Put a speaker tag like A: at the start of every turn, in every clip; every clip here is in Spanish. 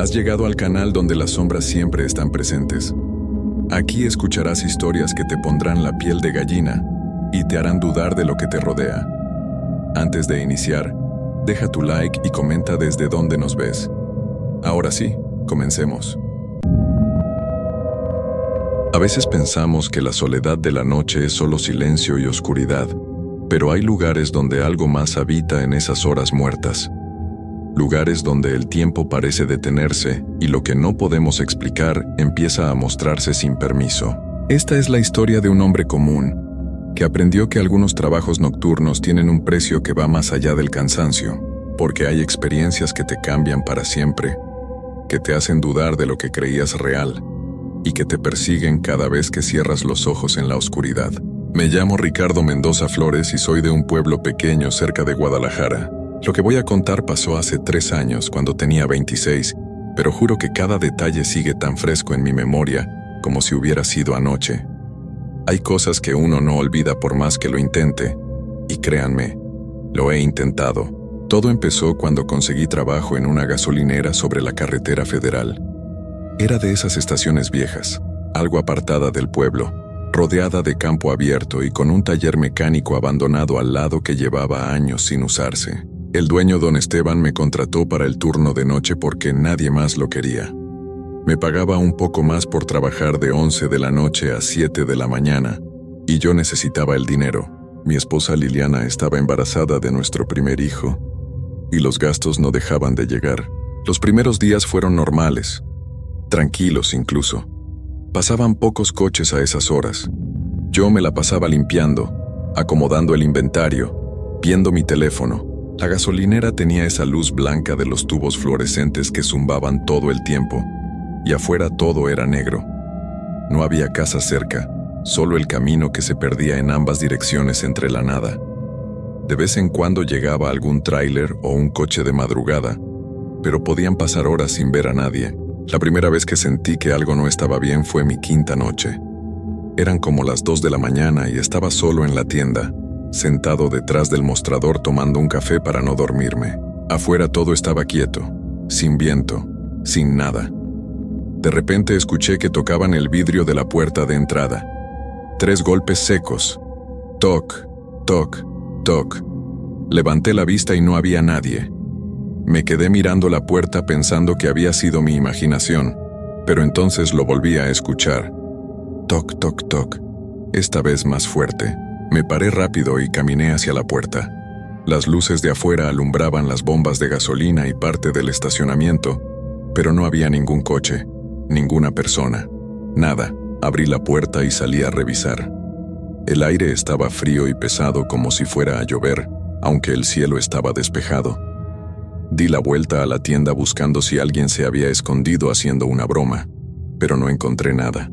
A: Has llegado al canal donde las sombras siempre están presentes. Aquí escucharás historias que te pondrán la piel de gallina y te harán dudar de lo que te rodea. Antes de iniciar, deja tu like y comenta desde dónde nos ves. Ahora sí, comencemos. A veces pensamos que la soledad de la noche es solo silencio y oscuridad, pero hay lugares donde algo más habita en esas horas muertas. Lugares donde el tiempo parece detenerse y lo que no podemos explicar empieza a mostrarse sin permiso. Esta es la historia de un hombre común, que aprendió que algunos trabajos nocturnos tienen un precio que va más allá del cansancio, porque hay experiencias que te cambian para siempre, que te hacen dudar de lo que creías real, y que te persiguen cada vez que cierras los ojos en la oscuridad. Me llamo Ricardo Mendoza Flores y soy de un pueblo pequeño cerca de Guadalajara. Lo que voy a contar pasó hace 3 años, cuando tenía 26, pero juro que cada detalle sigue tan fresco en mi memoria como si hubiera sido anoche. Hay cosas que uno no olvida por más que lo intente, y créanme, lo he intentado. Todo empezó cuando conseguí trabajo en una gasolinera sobre la carretera federal. Era de esas estaciones viejas, algo apartada del pueblo, rodeada de campo abierto y con un taller mecánico abandonado al lado que llevaba años sin usarse. El dueño, don Esteban, me contrató para el turno de noche porque nadie más lo quería. Me pagaba un poco más por trabajar de 11 de la noche a 7 de la mañana, y yo necesitaba el dinero. Mi esposa Liliana estaba embarazada de nuestro primer hijo, y los gastos no dejaban de llegar. Los primeros días fueron normales, tranquilos incluso. Pasaban pocos coches a esas horas. Yo me la pasaba limpiando, acomodando el inventario, viendo mi teléfono. La gasolinera tenía esa luz blanca de los tubos fluorescentes que zumbaban todo el tiempo, y afuera todo era negro. No había casa cerca, solo el camino que se perdía en ambas direcciones entre la nada. De vez en cuando llegaba algún tráiler o un coche de madrugada, pero podían pasar horas sin ver a nadie. La primera vez que sentí que algo no estaba bien fue mi 5ª noche. Eran como las 2 de la mañana y estaba solo en la tienda, sentado detrás del mostrador tomando un café para no dormirme. Afuera todo estaba quieto, sin viento, sin nada. De repente escuché que tocaban el vidrio de la puerta de entrada. 3 golpes secos. Toc, toc, toc. Levanté la vista y no había nadie. Me quedé mirando la puerta pensando que había sido mi imaginación, pero entonces lo volví a escuchar. Toc, toc, toc. Esta vez más fuerte. Me paré rápido y caminé hacia la puerta. Las luces de afuera alumbraban las bombas de gasolina y parte del estacionamiento, pero no había ningún coche, ninguna persona, nada. Abrí la puerta y salí a revisar. El aire estaba frío y pesado como si fuera a llover, aunque el cielo estaba despejado. Di la vuelta a la tienda buscando si alguien se había escondido haciendo una broma, pero no encontré nada.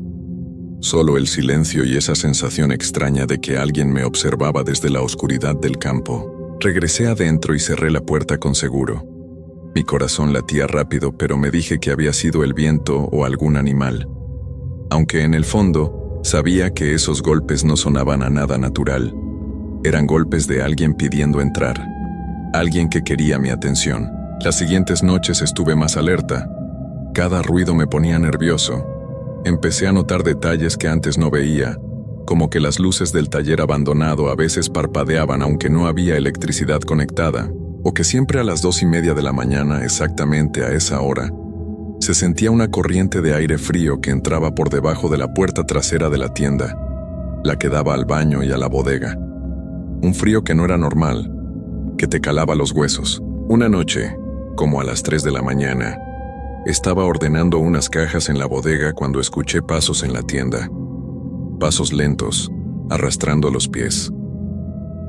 A: Solo el silencio y esa sensación extraña de que alguien me observaba desde la oscuridad del campo. Regresé adentro y cerré la puerta con seguro. Mi corazón latía rápido, pero me dije que había sido el viento o algún animal. Aunque en el fondo, sabía que esos golpes no sonaban a nada natural. Eran golpes de alguien pidiendo entrar. Alguien que quería mi atención. Las siguientes noches estuve más alerta. Cada ruido me ponía nervioso. Empecé a notar detalles que antes no veía, como que las luces del taller abandonado a veces parpadeaban aunque no había electricidad conectada, o que siempre a las 2:30 de la mañana, exactamente a esa hora, se sentía una corriente de aire frío que entraba por debajo de la puerta trasera de la tienda, la que daba al baño y a la bodega. Un frío que no era normal, que te calaba los huesos. Una noche, como a las 3 de la mañana, estaba ordenando unas cajas en la bodega cuando escuché pasos en la tienda. Pasos lentos, arrastrando los pies.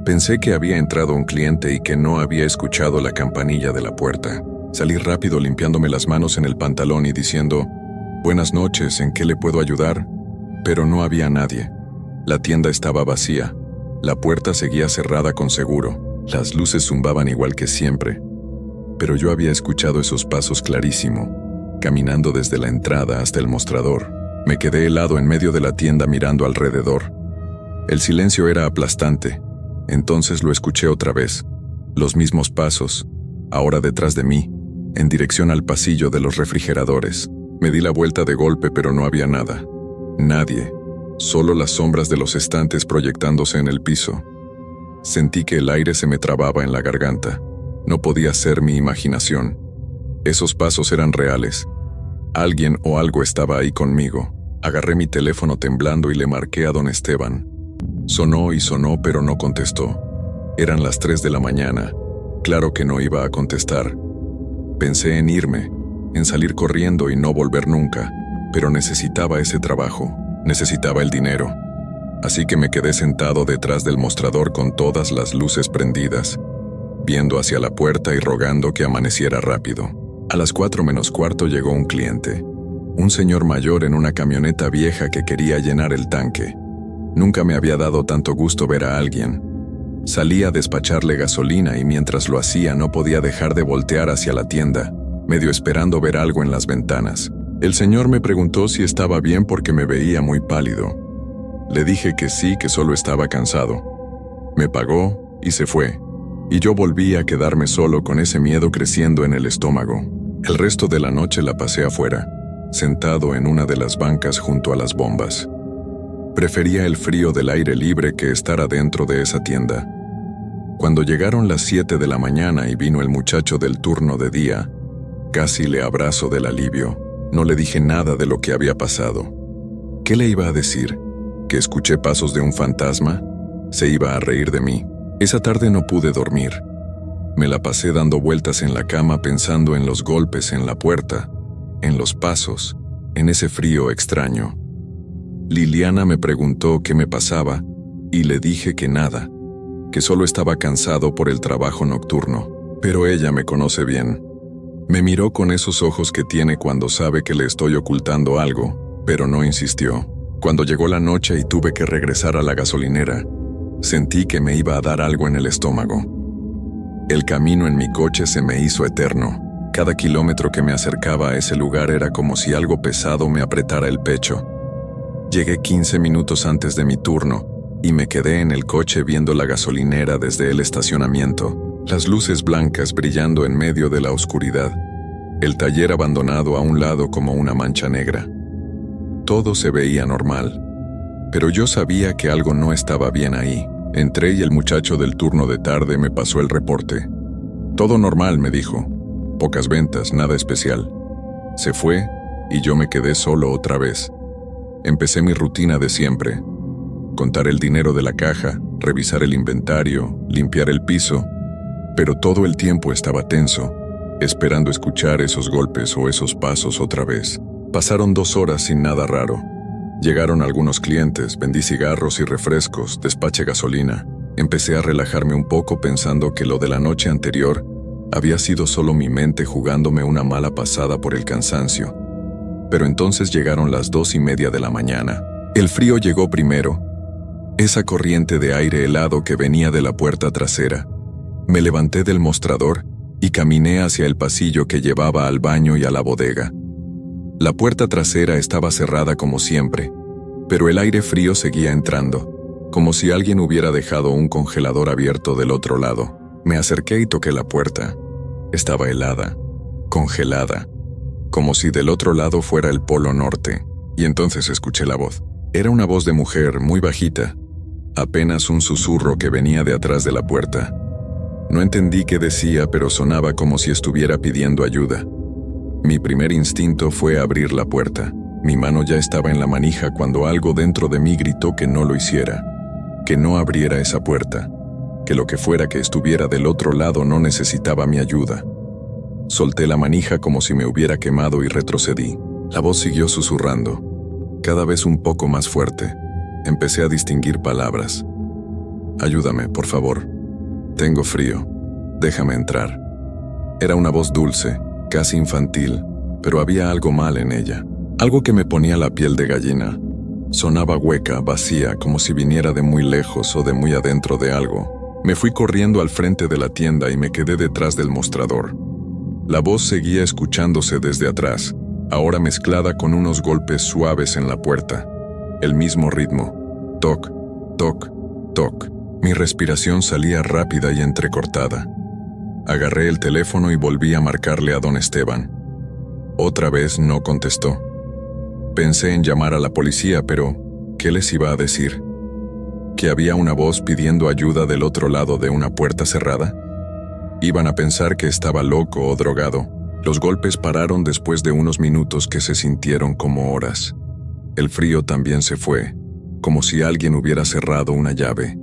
A: Pensé que había entrado un cliente y que no había escuchado la campanilla de la puerta. Salí rápido limpiándome las manos en el pantalón y diciendo, «Buenas noches, ¿en qué le puedo ayudar?». Pero no había nadie. La tienda estaba vacía. La puerta seguía cerrada con seguro. Las luces zumbaban igual que siempre. Pero yo había escuchado esos pasos clarísimo, caminando desde la entrada hasta el mostrador. Me quedé helado en medio de la tienda mirando alrededor. El silencio era aplastante. Entonces lo escuché otra vez. Los mismos pasos, ahora detrás de mí, en dirección al pasillo de los refrigeradores. Me di la vuelta de golpe, pero no había nada. Nadie. Solo las sombras de los estantes proyectándose en el piso. Sentí que el aire se me trababa en la garganta. No podía ser mi imaginación. Esos pasos eran reales. Alguien o algo estaba ahí conmigo. Agarré mi teléfono temblando y le marqué a don Esteban. Sonó y sonó, pero no contestó. Eran las 3 de la mañana. Claro que no iba a contestar. Pensé en irme, en salir corriendo y no volver nunca, pero necesitaba ese trabajo, necesitaba el dinero. Así que me quedé sentado detrás del mostrador con todas las luces prendidas, viendo hacia la puerta y rogando que amaneciera rápido. A las 4 menos cuarto llegó un cliente, un señor mayor en una camioneta vieja que quería llenar el tanque. Nunca me había dado tanto gusto ver a alguien. Salí a despacharle gasolina y mientras lo hacía no podía dejar de voltear hacia la tienda, medio esperando ver algo en las ventanas. El señor me preguntó si estaba bien porque me veía muy pálido. Le dije que sí, que solo estaba cansado. Me pagó y se fue, y yo volví a quedarme solo con ese miedo creciendo en el estómago. El resto de la noche la pasé afuera, sentado en una de las bancas junto a las bombas. Prefería el frío del aire libre que estar adentro de esa tienda. Cuando llegaron las 7 de la mañana y vino el muchacho del turno de día, casi le abrazo del alivio. No le dije nada de lo que había pasado. ¿Qué le iba a decir? ¿Que escuché pasos de un fantasma? Se iba a reír de mí. Esa tarde no pude dormir. Me la pasé dando vueltas en la cama pensando en los golpes en la puerta, en los pasos, en ese frío extraño. Liliana me preguntó qué me pasaba y le dije que nada, que solo estaba cansado por el trabajo nocturno, pero ella me conoce bien. Me miró con esos ojos que tiene cuando sabe que le estoy ocultando algo, pero no insistió. Cuando llegó la noche y tuve que regresar a la gasolinera, sentí que me iba a dar algo en el estómago. El camino en mi coche se me hizo eterno. Cada kilómetro que me acercaba a ese lugar era como si algo pesado me apretara el pecho. Llegué 15 minutos antes de mi turno y me quedé en el coche viendo la gasolinera desde el estacionamiento, las luces blancas brillando en medio de la oscuridad, el taller abandonado a un lado como una mancha negra. Todo se veía normal, pero yo sabía que algo no estaba bien ahí. Entré y el muchacho del turno de tarde me pasó el reporte. Todo normal, me dijo. Pocas ventas, nada especial. Se fue y yo me quedé solo otra vez. Empecé mi rutina de siempre. Contar el dinero de la caja, revisar el inventario, limpiar el piso, pero todo el tiempo estaba tenso, esperando escuchar esos golpes o esos pasos otra vez. Pasaron 2 horas sin nada raro. Llegaron algunos clientes, vendí cigarros y refrescos, despaché gasolina. Empecé a relajarme un poco pensando que lo de la noche anterior había sido solo mi mente jugándome una mala pasada por el cansancio. Pero entonces llegaron las 2:30 de la mañana. El frío llegó primero. Esa corriente de aire helado que venía de la puerta trasera. Me levanté del mostrador y caminé hacia el pasillo que llevaba al baño y a la bodega. La puerta trasera estaba cerrada como siempre, pero el aire frío seguía entrando, como si alguien hubiera dejado un congelador abierto del otro lado. Me acerqué y toqué la puerta. Estaba helada, congelada, como si del otro lado fuera el Polo Norte, y entonces escuché la voz. Era una voz de mujer, muy bajita, apenas un susurro que venía de atrás de la puerta. No entendí qué decía, pero sonaba como si estuviera pidiendo ayuda. Mi primer instinto fue abrir la puerta. Mi mano ya estaba en la manija cuando algo dentro de mí gritó que no lo hiciera, que no abriera esa puerta, que lo que fuera que estuviera del otro lado no necesitaba mi ayuda. Solté la manija como si me hubiera quemado y retrocedí. La voz siguió susurrando, cada vez un poco más fuerte. Empecé a distinguir palabras. Ayúdame, por favor. Tengo frío. Déjame entrar. Era una voz dulce, casi infantil, pero había algo mal en ella. Algo que me ponía la piel de gallina. Sonaba hueca, vacía, como si viniera de muy lejos o de muy adentro de algo. Me fui corriendo al frente de la tienda y me quedé detrás del mostrador. La voz seguía escuchándose desde atrás, ahora mezclada con unos golpes suaves en la puerta. El mismo ritmo. Toc, toc, toc. Mi respiración salía rápida y entrecortada. Agarré el teléfono y volví a marcarle a don Esteban. Otra vez no contestó. Pensé en llamar a la policía, pero ¿qué les iba a decir? ¿Que había una voz pidiendo ayuda del otro lado de una puerta cerrada? Iban a pensar que estaba loco o drogado. Los golpes pararon después de unos minutos que se sintieron como horas. El frío también se fue, como si alguien hubiera cerrado una llave.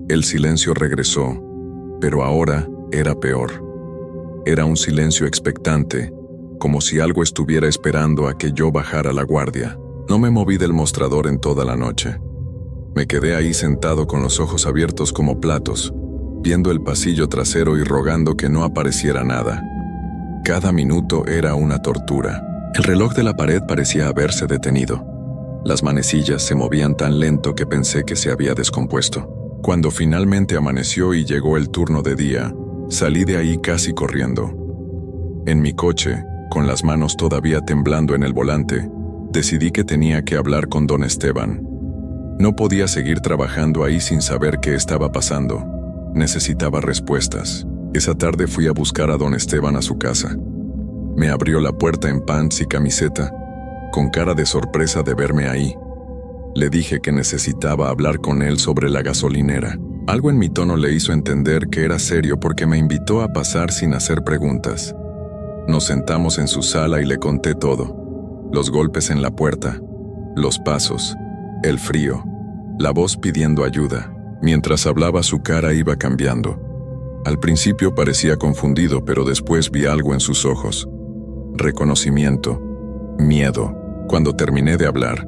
A: El silencio regresó, pero ahora era peor. Era un silencio expectante, como si algo estuviera esperando a que yo bajara la guardia. No me moví del mostrador en toda la noche. Me quedé ahí sentado con los ojos abiertos como platos, viendo el pasillo trasero y rogando que no apareciera nada. Cada minuto era una tortura. El reloj de la pared parecía haberse detenido. Las manecillas se movían tan lento que pensé que se había descompuesto. Cuando finalmente amaneció y llegó el turno de día, salí de ahí casi corriendo. En mi coche, con las manos todavía temblando en el volante, decidí que tenía que hablar con don Esteban. No podía seguir trabajando ahí sin saber qué estaba pasando. Necesitaba respuestas. Esa tarde fui a buscar a don Esteban a su casa. Me abrió la puerta en pants y camiseta, con cara de sorpresa de verme ahí. Le dije que necesitaba hablar con él sobre la gasolinera. Algo en mi tono le hizo entender que era serio porque me invitó a pasar sin hacer preguntas. Nos sentamos en su sala y le conté todo. Los golpes en la puerta, los pasos, el frío, la voz pidiendo ayuda. Mientras hablaba su cara iba cambiando. Al principio parecía confundido, pero después vi algo en sus ojos. Reconocimiento, miedo. Cuando terminé de hablar,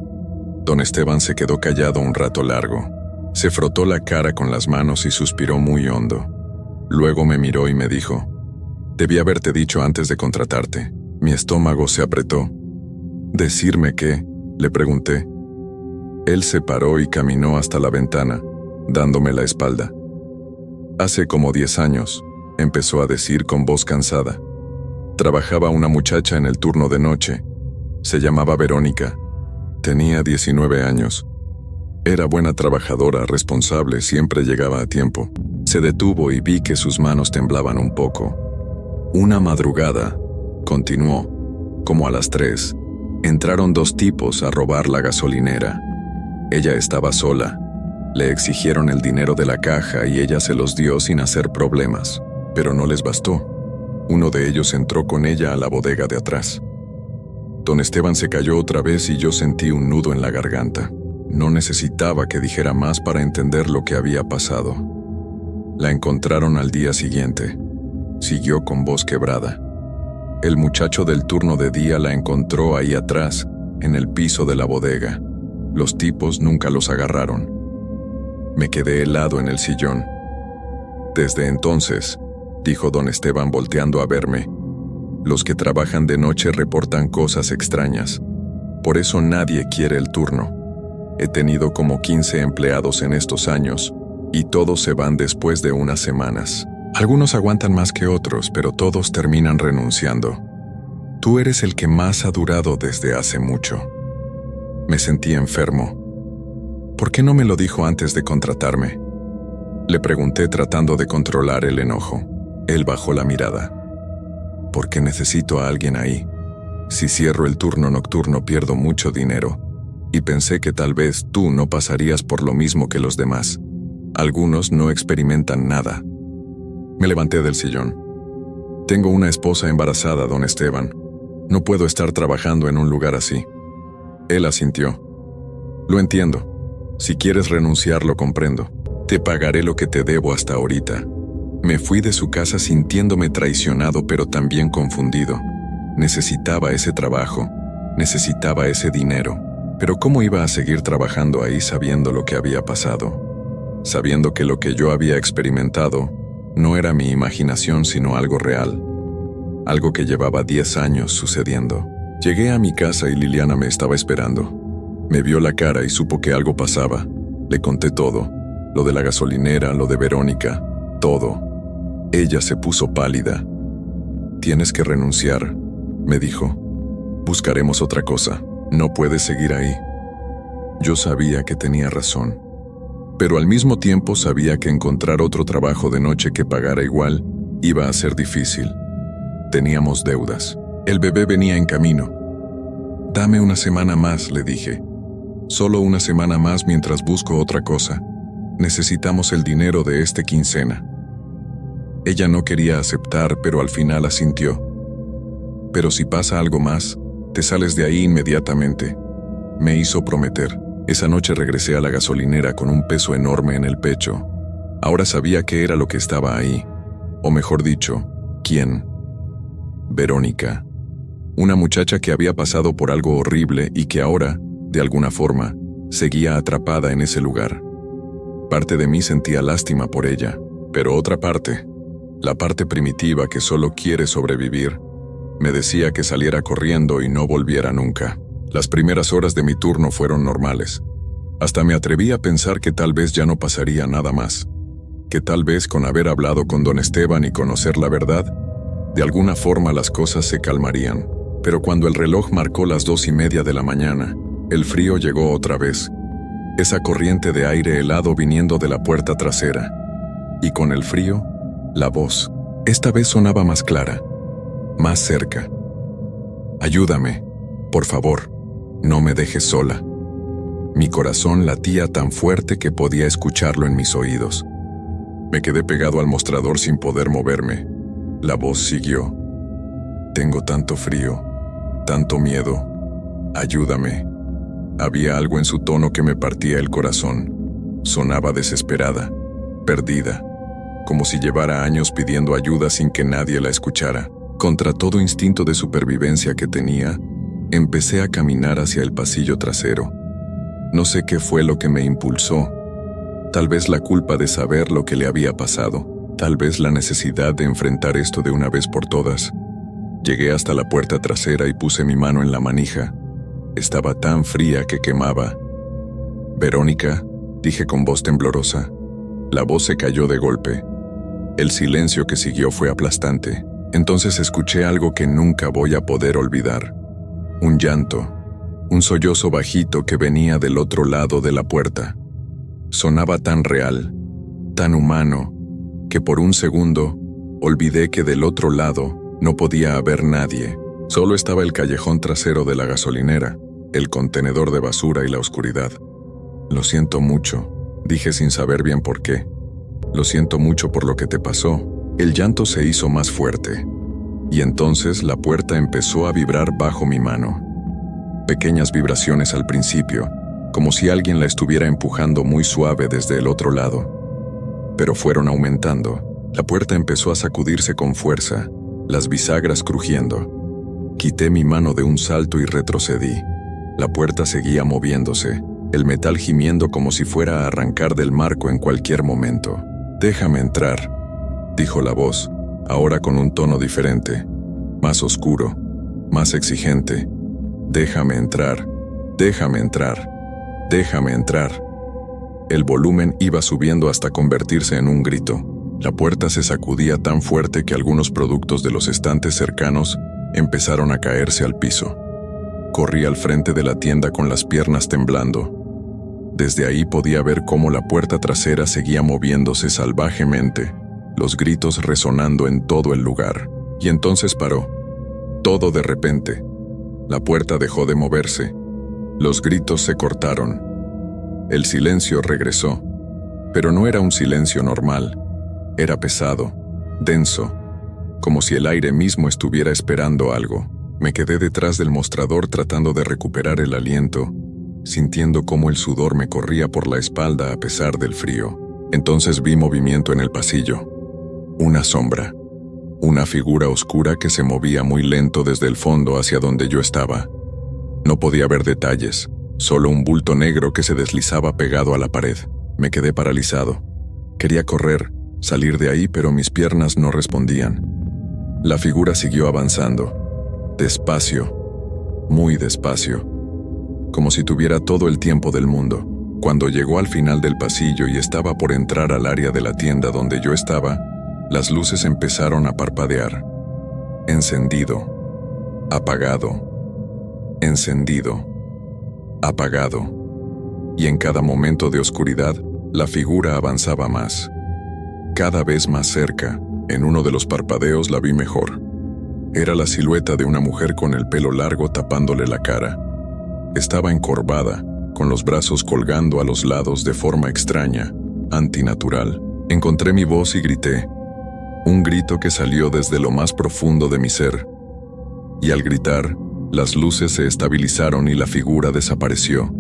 A: don Esteban se quedó callado un rato largo. Se frotó la cara con las manos y suspiró muy hondo. Luego me miró y me dijo: «Debí haberte dicho antes de contratarte». Mi estómago se apretó. «¿Decirme qué?», le pregunté. Él se paró y caminó hasta la ventana, dándome la espalda. «Hace como 10 años», empezó a decir con voz cansada. «Trabajaba una muchacha en el turno de noche. Se llamaba Verónica. Tenía 19 años. Era buena trabajadora, responsable, siempre llegaba a tiempo». Se detuvo y vi que sus manos temblaban un poco. «Una madrugada», continuó, «como a las 3, entraron 2 tipos a robar la gasolinera. Ella estaba sola. Le exigieron el dinero de la caja y ella se los dio sin hacer problemas, pero no les bastó. Uno de ellos entró con ella a la bodega de atrás». Don Esteban se calló otra vez y yo sentí un nudo en la garganta. No necesitaba que dijera más para entender lo que había pasado. La encontraron al día siguiente. Siguió con voz quebrada. El muchacho del turno de día la encontró ahí atrás, en el piso de la bodega. Los tipos nunca los agarraron. Me quedé helado en el sillón. «Desde entonces», dijo don Esteban volteando a verme, «los que trabajan de noche reportan cosas extrañas. Por eso nadie quiere el turno. He tenido como 15 empleados en estos años, y todos se van después de unas semanas. Algunos aguantan más que otros, pero todos terminan renunciando. Tú eres el que más ha durado desde hace mucho». Me sentí enfermo. «¿Por qué no me lo dijo antes de contratarme?», le pregunté tratando de controlar el enojo. Él bajó la mirada. «Porque necesito a alguien ahí. Si cierro el turno nocturno pierdo mucho dinero. Y pensé que tal vez tú no pasarías por lo mismo que los demás. Algunos no experimentan nada». Me levanté del sillón. «Tengo una esposa embarazada, don Esteban. No puedo estar trabajando en un lugar así». Él asintió. «Lo entiendo. Si quieres renunciar, lo comprendo. Te pagaré lo que te debo hasta ahorita». Me fui de su casa sintiéndome traicionado, pero también confundido. Necesitaba ese trabajo. Necesitaba ese dinero. Pero ¿cómo iba a seguir trabajando ahí sabiendo lo que había pasado? Sabiendo que lo que yo había experimentado no era mi imaginación, sino algo real. Algo que llevaba 10 años sucediendo. Llegué a mi casa y Liliana me estaba esperando. Me vio la cara y supo que algo pasaba. Le conté todo. Lo de la gasolinera, lo de Verónica, todo. Ella se puso pálida. «Tienes que renunciar», me dijo. «Buscaremos otra cosa. No puedes seguir ahí». Yo sabía que tenía razón. Pero al mismo tiempo sabía que encontrar otro trabajo de noche que pagara igual Iba a ser difícil. Teníamos deudas. El bebé venía en camino. Dame una semana más, le dije. Solo una semana más mientras busco otra cosa. Necesitamos el dinero de esta quincena. Ella no quería aceptar, pero al final asintió. Pero si pasa algo más, te sales de ahí inmediatamente. Me hizo prometer. Esa noche regresé a la gasolinera con un peso enorme en el pecho. Ahora sabía qué era lo que estaba ahí. O mejor dicho, ¿quién? Verónica. Una muchacha que había pasado por algo horrible y que ahora, de alguna forma, seguía atrapada en ese lugar. Parte de mí sentía lástima por ella, pero otra parte, la parte primitiva que solo quiere sobrevivir, me decía que saliera corriendo y no volviera nunca. Las primeras horas de mi turno fueron normales. Hasta me atreví a pensar que tal vez ya no pasaría nada más. Que tal vez con haber hablado con don Esteban y conocer la verdad, de alguna forma las cosas se calmarían. Pero cuando el reloj marcó las 2:30 de la mañana, el frío llegó otra vez. Esa corriente de aire helado viniendo de la puerta trasera. Y con el frío, la voz. Esta vez sonaba más clara, más cerca. Ayúdame, por favor, no me dejes sola. Mi corazón latía tan fuerte que podía escucharlo en mis oídos. Me quedé pegado al mostrador sin poder moverme. La voz siguió. Tengo tanto frío, tanto miedo. Ayúdame. Había algo en su tono que me partía el corazón. Sonaba desesperada, perdida, como si llevara años pidiendo ayuda sin que nadie la escuchara. Contra todo instinto de supervivencia que tenía, empecé a caminar hacia el pasillo trasero. No sé qué fue lo que me impulsó. Tal vez la culpa de saber lo que le había pasado. Tal vez la necesidad de enfrentar esto de una vez por todas. Llegué hasta la puerta trasera y puse mi mano en la manija. Estaba tan fría que quemaba. «Verónica», dije con voz temblorosa. La voz se cayó de golpe. El silencio que siguió fue aplastante. Entonces escuché algo que nunca voy a poder olvidar. Un llanto, un sollozo bajito que venía del otro lado de la puerta. Sonaba tan real, tan humano, que por un segundo olvidé que del otro lado no podía haber nadie. Solo estaba el callejón trasero de la gasolinera, el contenedor de basura y la oscuridad. «Lo siento mucho», dije sin saber bien por qué. «Lo siento mucho por lo que te pasó». El llanto se hizo más fuerte, y entonces la puerta empezó a vibrar bajo mi mano. Pequeñas vibraciones al principio, como si alguien la estuviera empujando muy suave desde el otro lado. Pero fueron aumentando. La puerta empezó a sacudirse con fuerza, las bisagras crujiendo. Quité mi mano de un salto y retrocedí. La puerta seguía moviéndose, el metal gimiendo como si fuera a arrancar del marco en cualquier momento. «Déjame entrar», dijo la voz, ahora con un tono diferente, más oscuro, más exigente. «Déjame entrar, déjame entrar, déjame entrar». El volumen iba subiendo hasta convertirse en un grito. La puerta se sacudía tan fuerte que algunos productos de los estantes cercanos empezaron a caerse al piso. Corrí al frente de la tienda con las piernas temblando. Desde ahí podía ver cómo la puerta trasera seguía moviéndose salvajemente, los gritos resonando en todo el lugar. Y entonces paró. Todo de repente. La puerta dejó de moverse. Los gritos se cortaron. El silencio regresó. Pero no era un silencio normal. Era pesado, denso, como si el aire mismo estuviera esperando algo. Me quedé detrás del mostrador tratando de recuperar el aliento, sintiendo cómo el sudor me corría por la espalda a pesar del frío. Entonces vi movimiento en el pasillo. Una sombra. Una figura oscura que se movía muy lento desde el fondo hacia donde yo estaba. No podía ver detalles, solo un bulto negro que se deslizaba pegado a la pared. Me quedé paralizado. Quería correr, salir de ahí, pero mis piernas no respondían. La figura siguió avanzando. Despacio, muy despacio, como si tuviera todo el tiempo del mundo. Cuando llegó al final del pasillo y estaba por entrar al área de la tienda donde yo estaba, las luces empezaron a parpadear. Encendido, apagado, encendido, apagado. Y en cada momento de oscuridad, la figura avanzaba más, cada vez más cerca, En uno de los parpadeos la vi mejor. Era la silueta de una mujer con el pelo largo tapándole la cara. Estaba encorvada, con los brazos colgando a los lados de forma extraña, antinatural. Encontré mi voz y grité. Un grito que salió desde lo más profundo de mi ser. Y al gritar, las luces se estabilizaron y la figura desapareció.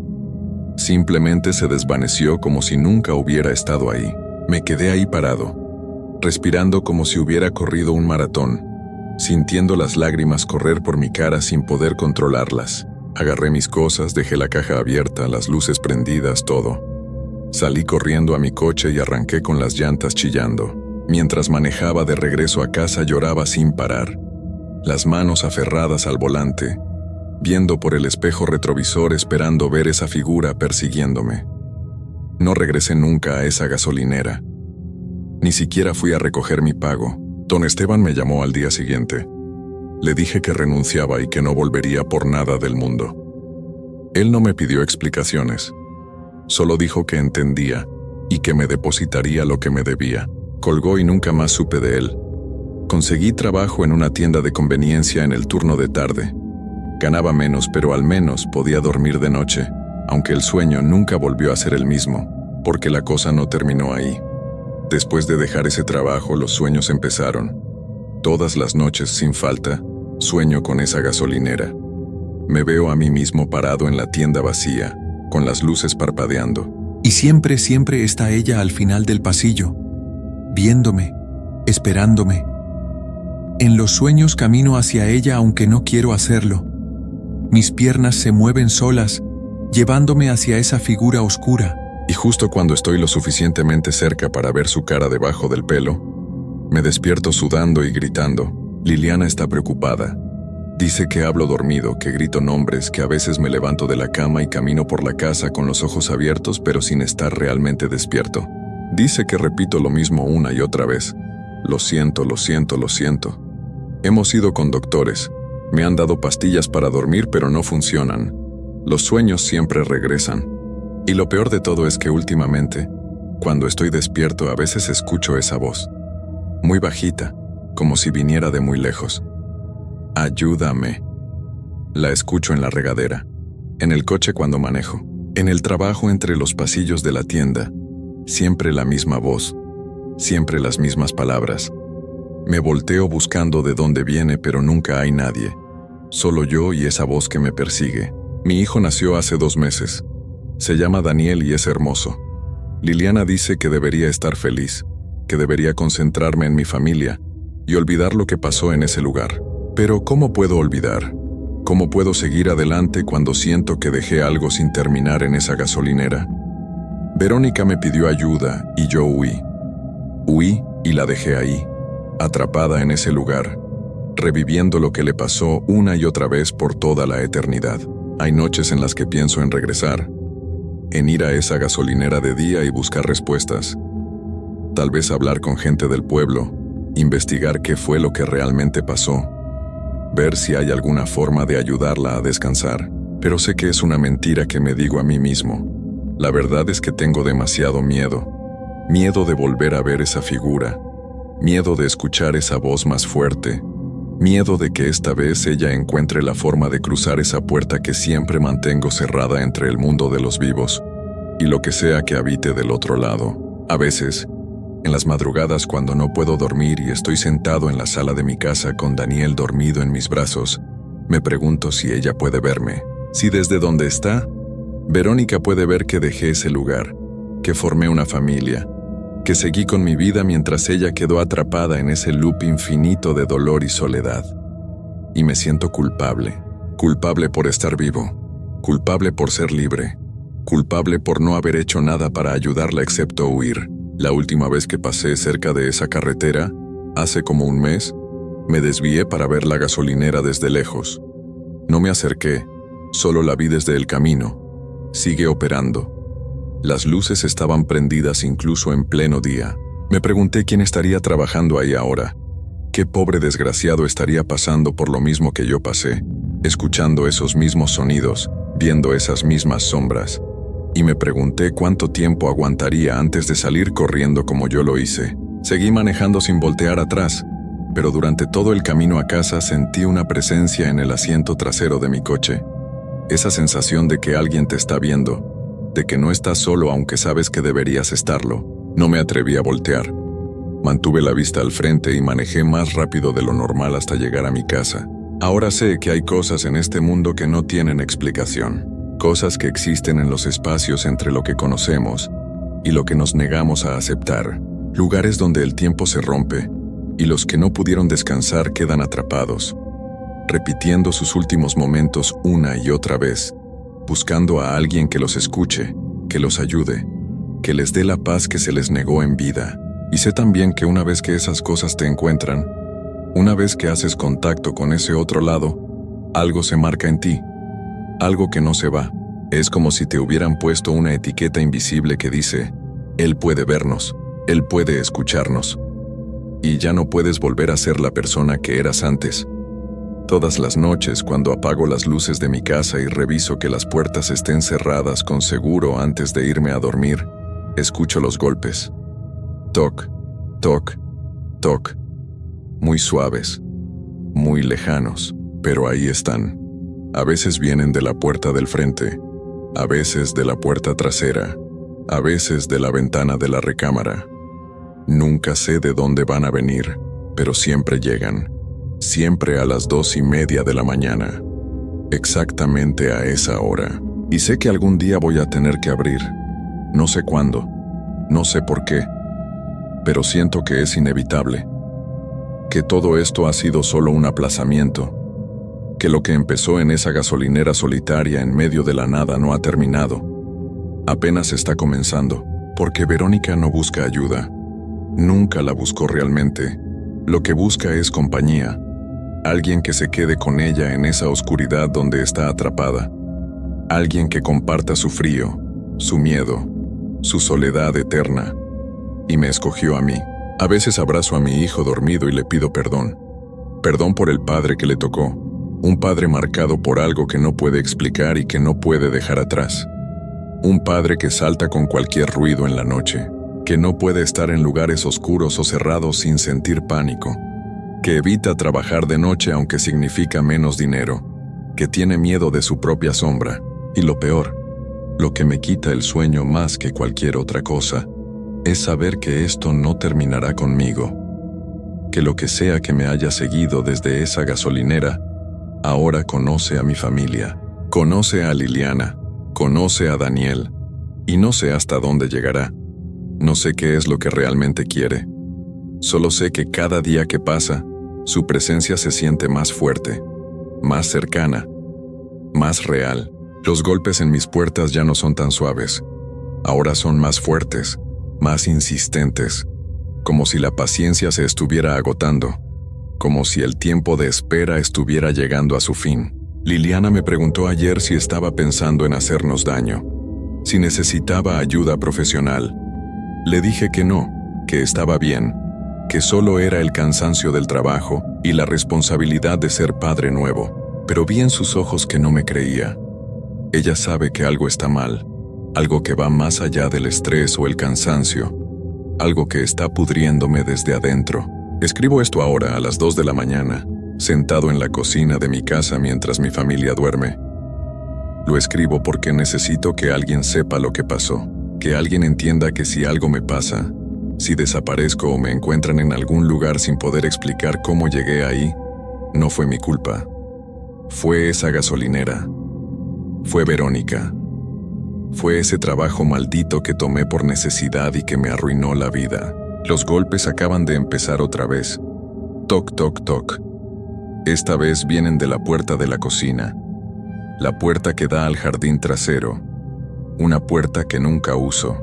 A: Simplemente se desvaneció como si nunca hubiera estado ahí. Me quedé ahí parado, respirando como si hubiera corrido un maratón, sintiendo las lágrimas correr por mi cara sin poder controlarlas. Agarré mis cosas, dejé la caja abierta, las luces prendidas, todo. Salí corriendo a mi coche y arranqué con las llantas chillando. Mientras manejaba de regreso a casa lloraba sin parar, las manos aferradas al volante, viendo por el espejo retrovisor esperando ver esa figura persiguiéndome. No regresé nunca a esa gasolinera. Ni siquiera fui a recoger mi pago. Don Esteban me llamó al día siguiente. Le dije que renunciaba y que no volvería por nada del mundo. Él no me pidió explicaciones. Solo dijo que entendía y que me depositaría lo que me debía. Colgó y nunca más supe de él. Conseguí trabajo en una tienda de conveniencia en el turno de tarde. Ganaba menos, pero al menos podía dormir de noche, aunque el sueño nunca volvió a ser el mismo, porque la cosa no terminó ahí. Después de dejar ese trabajo, los sueños empezaron. Todas las noches, sin falta, sueño con esa gasolinera. Me veo a mí mismo parado en la tienda vacía, con las luces parpadeando.
B: Y siempre está ella al final del pasillo, viéndome, esperándome. En los sueños camino hacia ella aunque no quiero hacerlo. Mis piernas se mueven solas, llevándome hacia esa figura oscura.
A: Y justo cuando estoy lo suficientemente cerca para ver su cara debajo del pelo, me despierto sudando y gritando. Liliana está preocupada. Dice que hablo dormido, que grito nombres, que a veces me levanto de la cama y camino por la casa con los ojos abiertos pero sin estar realmente despierto. Dice que repito lo mismo una y otra vez. Lo siento, lo siento, lo siento. Hemos ido con doctores. Me han dado pastillas para dormir pero no funcionan. Los sueños siempre regresan. Y lo peor de todo es que últimamente, cuando estoy despierto, a veces escucho esa voz. Muy bajita, como si viniera de muy lejos. Ayúdame. La escucho en la regadera, en el coche cuando manejo, en el trabajo entre los pasillos de la tienda. Siempre la misma voz, siempre las mismas palabras. Me volteo buscando de dónde viene, pero nunca hay nadie. Solo yo y esa voz que me persigue. Mi hijo nació hace 2 meses. Se llama Daniel y es hermoso. Liliana dice que debería estar feliz, que debería concentrarme en mi familia y olvidar lo que pasó en ese lugar. Pero ¿cómo puedo olvidar? ¿Cómo puedo seguir adelante cuando siento que dejé algo sin terminar en esa gasolinera? Verónica me pidió ayuda y yo huí. Huí y la dejé ahí, atrapada en ese lugar, reviviendo lo que le pasó una y otra vez por toda la eternidad. Hay noches en las que pienso en regresar, en ir a esa gasolinera de día y buscar respuestas. Tal vez hablar con gente del pueblo, investigar qué fue lo que realmente pasó, ver si hay alguna forma de ayudarla a descansar. Pero sé que es una mentira que me digo a mí mismo. La verdad es que tengo demasiado miedo. Miedo de volver a ver esa figura. Miedo de escuchar esa voz más fuerte. Miedo de que esta vez ella encuentre la forma de cruzar esa puerta que siempre mantengo cerrada entre el mundo de los vivos y lo que sea que habite del otro lado. A veces, en las madrugadas cuando no puedo dormir y estoy sentado en la sala de mi casa con Daniel dormido en mis brazos, me pregunto si ella puede verme. Si desde donde está, Verónica puede ver que dejé ese lugar, que formé una familia, que seguí con mi vida mientras ella quedó atrapada en ese loop infinito de dolor y soledad. Y me siento culpable. Culpable por estar vivo. Culpable por ser libre. Culpable por no haber hecho nada para ayudarla excepto huir. La última vez que pasé cerca de esa carretera, hace como 1 mes, me desvié para ver la gasolinera desde lejos. No me acerqué, solo la vi desde el camino. Sigue operando. Las luces estaban prendidas incluso en pleno día. Me pregunté quién estaría trabajando ahí ahora. Qué pobre desgraciado estaría pasando por lo mismo que yo pasé, escuchando esos mismos sonidos, viendo esas mismas sombras. Y me pregunté cuánto tiempo aguantaría antes de salir corriendo como yo lo hice. Seguí manejando sin voltear atrás, pero durante todo el camino a casa sentí una presencia en el asiento trasero de mi coche. Esa sensación de que alguien te está viendo, de que no estás solo aunque sabes que deberías estarlo. No me atreví a voltear. Mantuve la vista al frente y manejé más rápido de lo normal hasta llegar a mi casa. Ahora sé que hay cosas en este mundo que no tienen explicación. Cosas que existen en los espacios entre lo que conocemos y lo que nos negamos a aceptar. Lugares donde el tiempo se rompe y los que no pudieron descansar quedan atrapados, repitiendo sus últimos momentos una y otra vez, buscando a alguien que los escuche, que los ayude, que les dé la paz que se les negó en vida. Y sé también que una vez que esas cosas te encuentran, una vez que haces contacto con ese otro lado, algo se marca en ti, algo que no se va. Es como si te hubieran puesto una etiqueta invisible que dice, Él puede vernos, Él puede escucharnos. Y ya no puedes volver a ser la persona que eras antes. Todas las noches, cuando apago las luces de mi casa y reviso que las puertas estén cerradas con seguro antes de irme a dormir, escucho los golpes. Toc, toc, toc. Muy suaves, muy lejanos, pero ahí están. A veces vienen de la puerta del frente, a veces de la puerta trasera, a veces de la ventana de la recámara. Nunca sé de dónde van a venir, pero siempre llegan. Siempre a las 2:30 de la mañana. Exactamente a esa hora. Y sé que algún día voy a tener que abrir. No sé cuándo, no sé por qué, pero siento que es inevitable. Que todo esto ha sido solo un aplazamiento. Que lo que empezó en esa gasolinera solitaria en medio de la nada no ha terminado. Apenas está comenzando, porque Verónica no busca ayuda. Nunca la buscó realmente. Lo que busca es compañía. Alguien que se quede con ella en esa oscuridad donde está atrapada. Alguien que comparta su frío, su miedo, su soledad eterna. Y me escogió a mí. A veces abrazo a mi hijo dormido y le pido perdón. Perdón por el padre que le tocó. Un padre marcado por algo que no puede explicar y que no puede dejar atrás. Un padre que salta con cualquier ruido en la noche. Que no puede estar en lugares oscuros o cerrados sin sentir pánico. Que evita trabajar de noche aunque significa menos dinero. Que tiene miedo de su propia sombra. Y lo peor, lo que me quita el sueño más que cualquier otra cosa, es saber que esto no terminará conmigo. Que lo que sea que me haya seguido desde esa gasolinera, ahora conoce a mi familia, conoce a Liliana, conoce a Daniel, y no sé hasta dónde llegará. No sé qué es lo que realmente quiere. Solo sé que cada día que pasa, su presencia se siente más fuerte, más cercana, más real. Los golpes en mis puertas ya no son tan suaves. Ahora son más fuertes, más insistentes, como si la paciencia se estuviera agotando, como si el tiempo de espera estuviera llegando a su fin. Liliana me preguntó ayer si estaba pensando en hacernos daño, si necesitaba ayuda profesional. Le dije que no, que estaba bien, que solo era el cansancio del trabajo y la responsabilidad de ser padre nuevo, pero vi en sus ojos que no me creía. Ella sabe que algo está mal, algo que va más allá del estrés o el cansancio, algo que está pudriéndome desde adentro. Escribo esto ahora a las 2 de la mañana, sentado en la cocina de mi casa mientras mi familia duerme. Lo escribo porque necesito que alguien sepa lo que pasó, que alguien entienda que si algo me pasa, si desaparezco o me encuentran en algún lugar sin poder explicar cómo llegué ahí, no fue mi culpa. Fue esa gasolinera. Fue Verónica. Fue ese trabajo maldito que tomé por necesidad y que me arruinó la vida. Los golpes acaban de empezar otra vez. Toc, toc, toc. Esta vez vienen de la puerta de la cocina. La puerta que da al jardín trasero. Una puerta que nunca uso.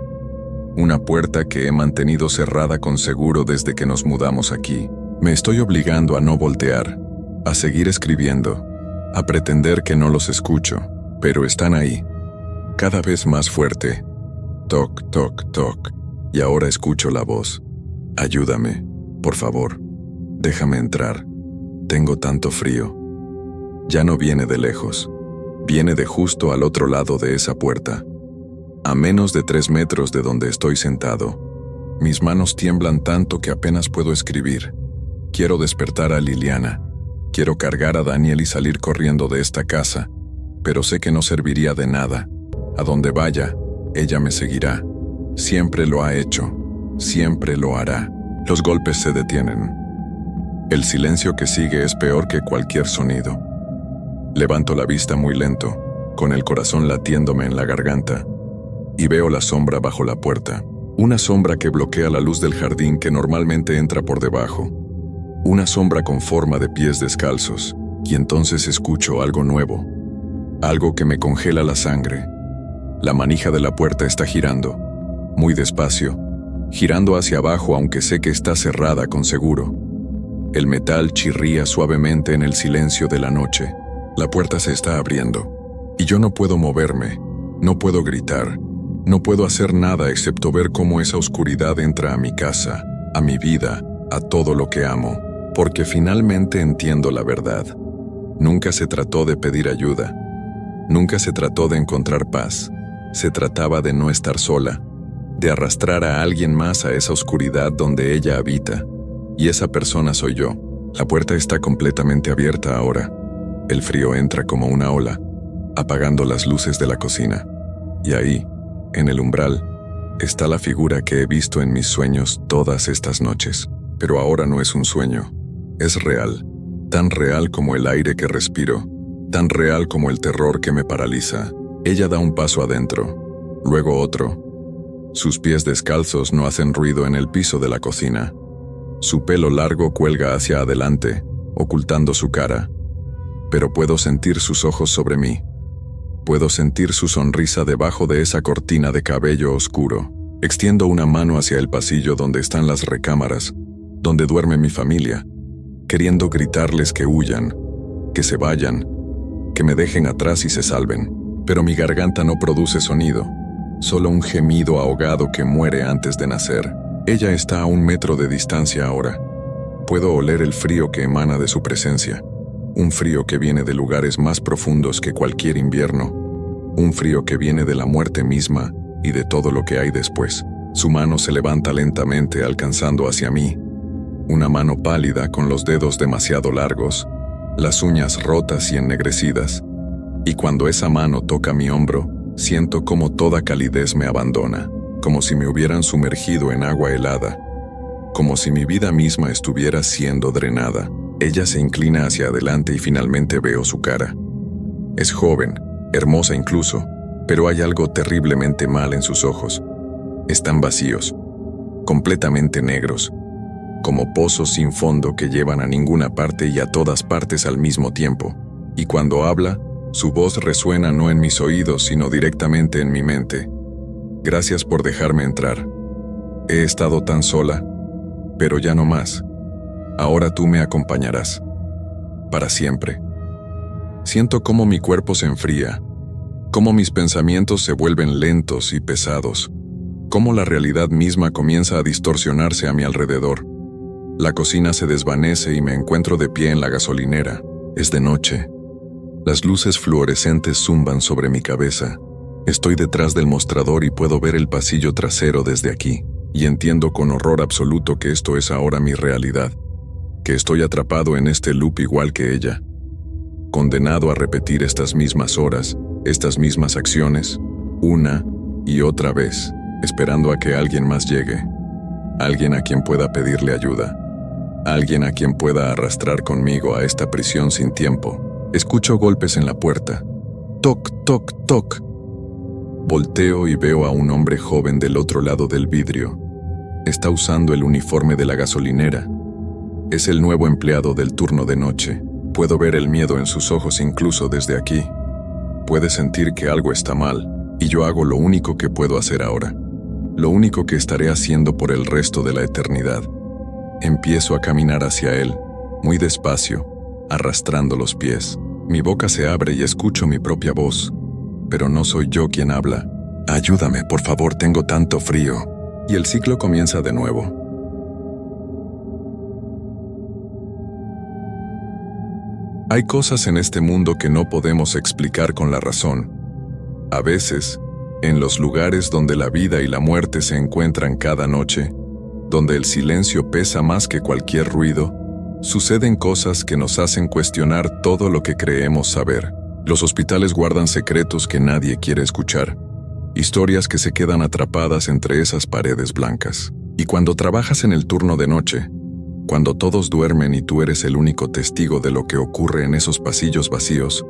A: Una puerta que he mantenido cerrada con seguro desde que nos mudamos aquí. Me estoy obligando a no voltear, a seguir escribiendo, a pretender que no los escucho, pero están ahí. Cada vez más fuerte. Toc, toc, toc. Y ahora escucho la voz. Ayúdame, por favor. Déjame entrar. Tengo tanto frío. Ya no viene de lejos. Viene de justo al otro lado de esa puerta. A menos de 3 metros de donde estoy sentado. Mis manos tiemblan tanto que apenas puedo escribir. Quiero despertar a Liliana. Quiero cargar a Daniel y salir corriendo de esta casa, pero sé que no serviría de nada. A donde vaya, ella me seguirá. Siempre lo ha hecho. Siempre lo hará. Los golpes se detienen. El silencio que sigue es peor que cualquier sonido. Levanto la vista muy lento, con el corazón latiéndome en la garganta, y veo la sombra bajo la puerta. Una sombra que bloquea la luz del jardín que normalmente entra por debajo. Una sombra con forma de pies descalzos, y entonces escucho algo nuevo. Algo que me congela la sangre. La manija de la puerta está girando, muy despacio, girando hacia abajo aunque sé que está cerrada con seguro. El metal chirría suavemente en el silencio de la noche. La puerta se está abriendo, y yo no puedo moverme, no puedo gritar, no puedo hacer nada excepto ver cómo esa oscuridad entra a mi casa, a mi vida, a todo lo que amo, porque finalmente entiendo la verdad. Nunca se trató de pedir ayuda, nunca se trató de encontrar paz, se trataba de no estar sola, de arrastrar a alguien más a esa oscuridad donde ella habita, y esa persona soy yo. La puerta está completamente abierta ahora. El frío entra como una ola, apagando las luces de la cocina. Y ahí, en el umbral, está la figura que he visto en mis sueños todas estas noches. Pero ahora no es un sueño, es real, tan real como el aire que respiro, tan real como el terror que me paraliza. Ella da un paso adentro, luego otro. Sus pies descalzos no hacen ruido en el piso de la cocina. Su pelo largo cuelga hacia adelante, ocultando su cara. Pero puedo sentir sus ojos sobre mí. Puedo sentir su sonrisa debajo de esa cortina de cabello oscuro. Extiendo una mano hacia el pasillo donde están las recámaras, donde duerme mi familia, queriendo gritarles que huyan, que se vayan, que me dejen atrás y se salven. Pero mi garganta no produce sonido, solo un gemido ahogado que muere antes de nacer. Ella está a 1 metro de distancia ahora. Puedo oler el frío que emana de su presencia. Un frío que viene de lugares más profundos que cualquier invierno. Un frío que viene de la muerte misma y de todo lo que hay después. Su mano se levanta lentamente alcanzando hacia mí. Una mano pálida con los dedos demasiado largos, las uñas rotas y ennegrecidas. Y cuando esa mano toca mi hombro, siento como toda calidez me abandona, como si me hubieran sumergido en agua helada, como si mi vida misma estuviera siendo drenada. Ella se inclina hacia adelante y finalmente veo su cara. Es joven, hermosa incluso, pero hay algo terriblemente mal en sus ojos. Están vacíos, completamente negros, como pozos sin fondo que llevan a ninguna parte y a todas partes al mismo tiempo. Y cuando habla, su voz resuena no en mis oídos, sino directamente en mi mente. Gracias por dejarme entrar. He estado tan sola, pero ya no más. Ahora tú me acompañarás. Para siempre. Siento cómo mi cuerpo se enfría, cómo mis pensamientos se vuelven lentos y pesados, cómo la realidad misma comienza a distorsionarse a mi alrededor. La cocina se desvanece y me encuentro de pie en la gasolinera. Es de noche. Las luces fluorescentes zumban sobre mi cabeza. Estoy detrás del mostrador y puedo ver el pasillo trasero desde aquí, y entiendo con horror absoluto que esto es ahora mi realidad, que estoy atrapado en este loop igual que ella, condenado a repetir estas mismas horas, estas mismas acciones, una y otra vez, esperando a que alguien más llegue, alguien a quien pueda pedirle ayuda, alguien a quien pueda arrastrar conmigo a esta prisión sin tiempo. Escucho golpes en la puerta. Toc, toc, toc. Volteo y veo a un hombre joven del otro lado del vidrio. Está usando el uniforme de la gasolinera. Es el nuevo empleado del turno de noche. Puedo ver el miedo en sus ojos incluso desde aquí. Puede sentir que algo está mal, y yo hago lo único que puedo hacer ahora. Lo único que estaré haciendo por el resto de la eternidad. Empiezo a caminar hacia él, muy despacio, arrastrando los pies. Mi boca se abre y escucho mi propia voz, pero no soy yo quien habla. Ayúdame, por favor, tengo tanto frío. Y el ciclo comienza de nuevo. Hay cosas en este mundo que no podemos explicar con la razón. A veces, en los lugares donde la vida y la muerte se encuentran cada noche, donde el silencio pesa más que cualquier ruido, suceden cosas que nos hacen cuestionar todo lo que creemos saber. Los hospitales guardan secretos que nadie quiere escuchar, historias que se quedan atrapadas entre esas paredes blancas. Y cuando trabajas en el turno de noche, cuando todos duermen y tú eres el único testigo de lo que ocurre en esos pasillos vacíos,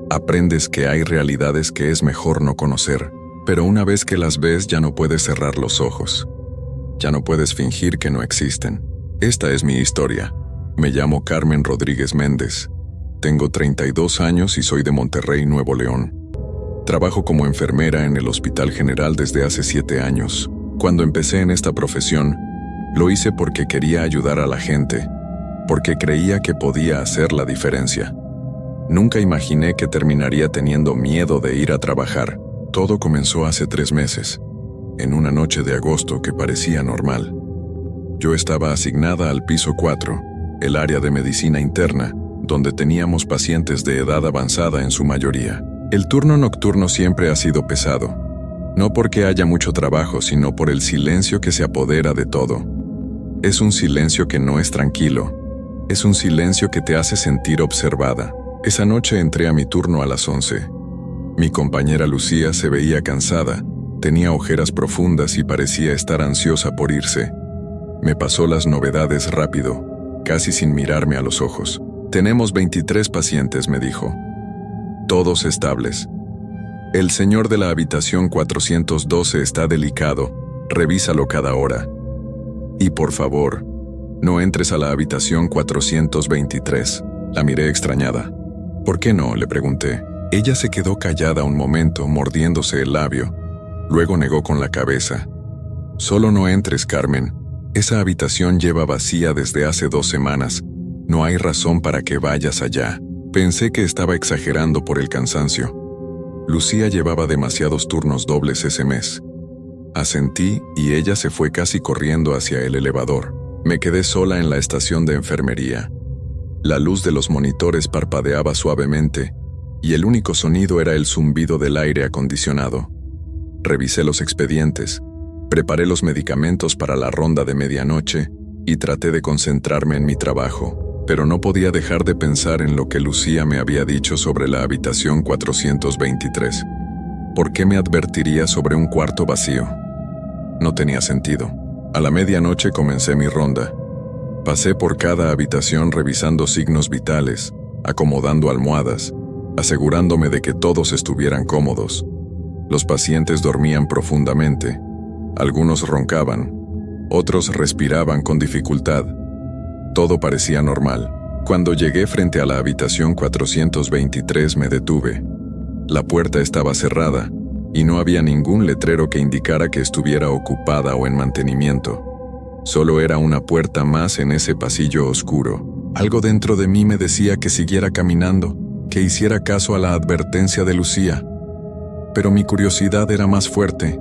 A: aprendes que hay realidades que es mejor no conocer, pero una vez que las ves ya no puedes cerrar los ojos. Ya no puedes fingir que no existen. Esta es mi historia. Me llamo Carmen Rodríguez Méndez. Tengo 32 años y soy de Monterrey, Nuevo León. Trabajo como enfermera en el Hospital General desde hace 7 años. Cuando empecé en esta profesión, lo hice porque quería ayudar a la gente, porque creía que podía hacer la diferencia. Nunca imaginé que terminaría teniendo miedo de ir a trabajar. Todo comenzó hace 3 meses, en una noche de agosto que parecía normal. Yo estaba asignada al piso 4, el área de medicina interna, donde teníamos pacientes de edad avanzada en su mayoría. El turno nocturno siempre ha sido pesado, no porque haya mucho trabajo, sino por el silencio que se apodera de todo. Es un silencio que no es tranquilo, es un silencio que te hace sentir observada. Esa noche entré a mi turno a las 11. Mi compañera Lucía se veía cansada, tenía ojeras profundas y parecía estar ansiosa por irse. Me pasó las novedades rápido, casi sin mirarme a los ojos. Tenemos 23 pacientes, me dijo. Todos estables. El señor de la habitación 412 está delicado, revísalo cada hora. Y por favor, no entres a la habitación 423. La miré extrañada. ¿Por qué no?, le pregunté. Ella se quedó callada un momento, mordiéndose el labio. Luego negó con la cabeza. Solo no entres, Carmen. Esa habitación lleva vacía desde hace 2 semanas. No hay razón para que vayas allá. Pensé que estaba exagerando por el cansancio. Lucía llevaba demasiados turnos dobles ese mes. Asentí y ella se fue casi corriendo hacia el elevador. Me quedé sola en la estación de enfermería. La luz de los monitores parpadeaba suavemente y el único sonido era el zumbido del aire acondicionado. Revisé los expedientes, preparé los medicamentos para la ronda de medianoche y traté de concentrarme en mi trabajo, pero no podía dejar de pensar en lo que Lucía me había dicho sobre la habitación 423. ¿Por qué me advertiría sobre un cuarto vacío? No tenía sentido. A la medianoche comencé mi ronda. Pasé por cada habitación revisando signos vitales, acomodando almohadas, asegurándome de que todos estuvieran cómodos. Los pacientes dormían profundamente. Algunos roncaban, otros respiraban con dificultad. Todo parecía normal. Cuando llegué frente a la habitación 423 me detuve. La puerta estaba cerrada y no había ningún letrero que indicara que estuviera ocupada o en mantenimiento. Solo era una puerta más en ese pasillo oscuro. Algo dentro de mí me decía que siguiera caminando, que hiciera caso a la advertencia de Lucía. Pero mi curiosidad era más fuerte.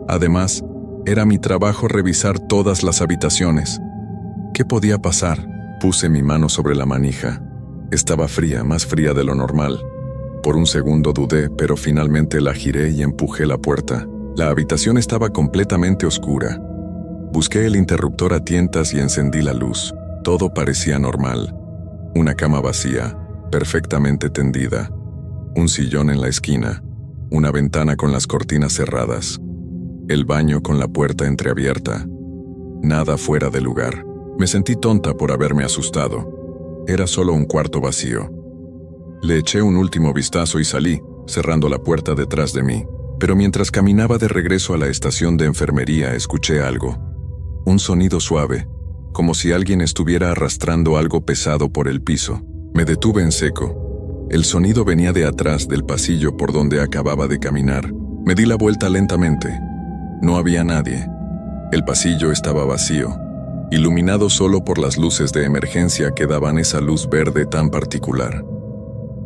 A: Además, era mi trabajo revisar todas las habitaciones. ¿Qué podía pasar? Puse mi mano sobre la manija. Estaba fría, más fría de lo normal. Por un segundo dudé, pero finalmente la giré y empujé la puerta. La habitación estaba completamente oscura. Busqué el interruptor a tientas y encendí la luz. Todo parecía normal. Una cama vacía, perfectamente tendida. Un sillón en la esquina. Una ventana con las cortinas cerradas. El baño con la puerta entreabierta. Nada fuera de lugar. Me sentí tonta por haberme asustado. Era solo un cuarto vacío. Le eché un último vistazo y salí, cerrando la puerta detrás de mí. Pero mientras caminaba de regreso a la estación de enfermería, escuché algo. Un sonido suave, como si alguien estuviera arrastrando algo pesado por el piso. Me detuve en seco. El sonido venía de atrás del pasillo por donde acababa de caminar. Me di la vuelta lentamente. No había nadie. El pasillo estaba vacío, iluminado solo por las luces de emergencia que daban esa luz verde tan particular.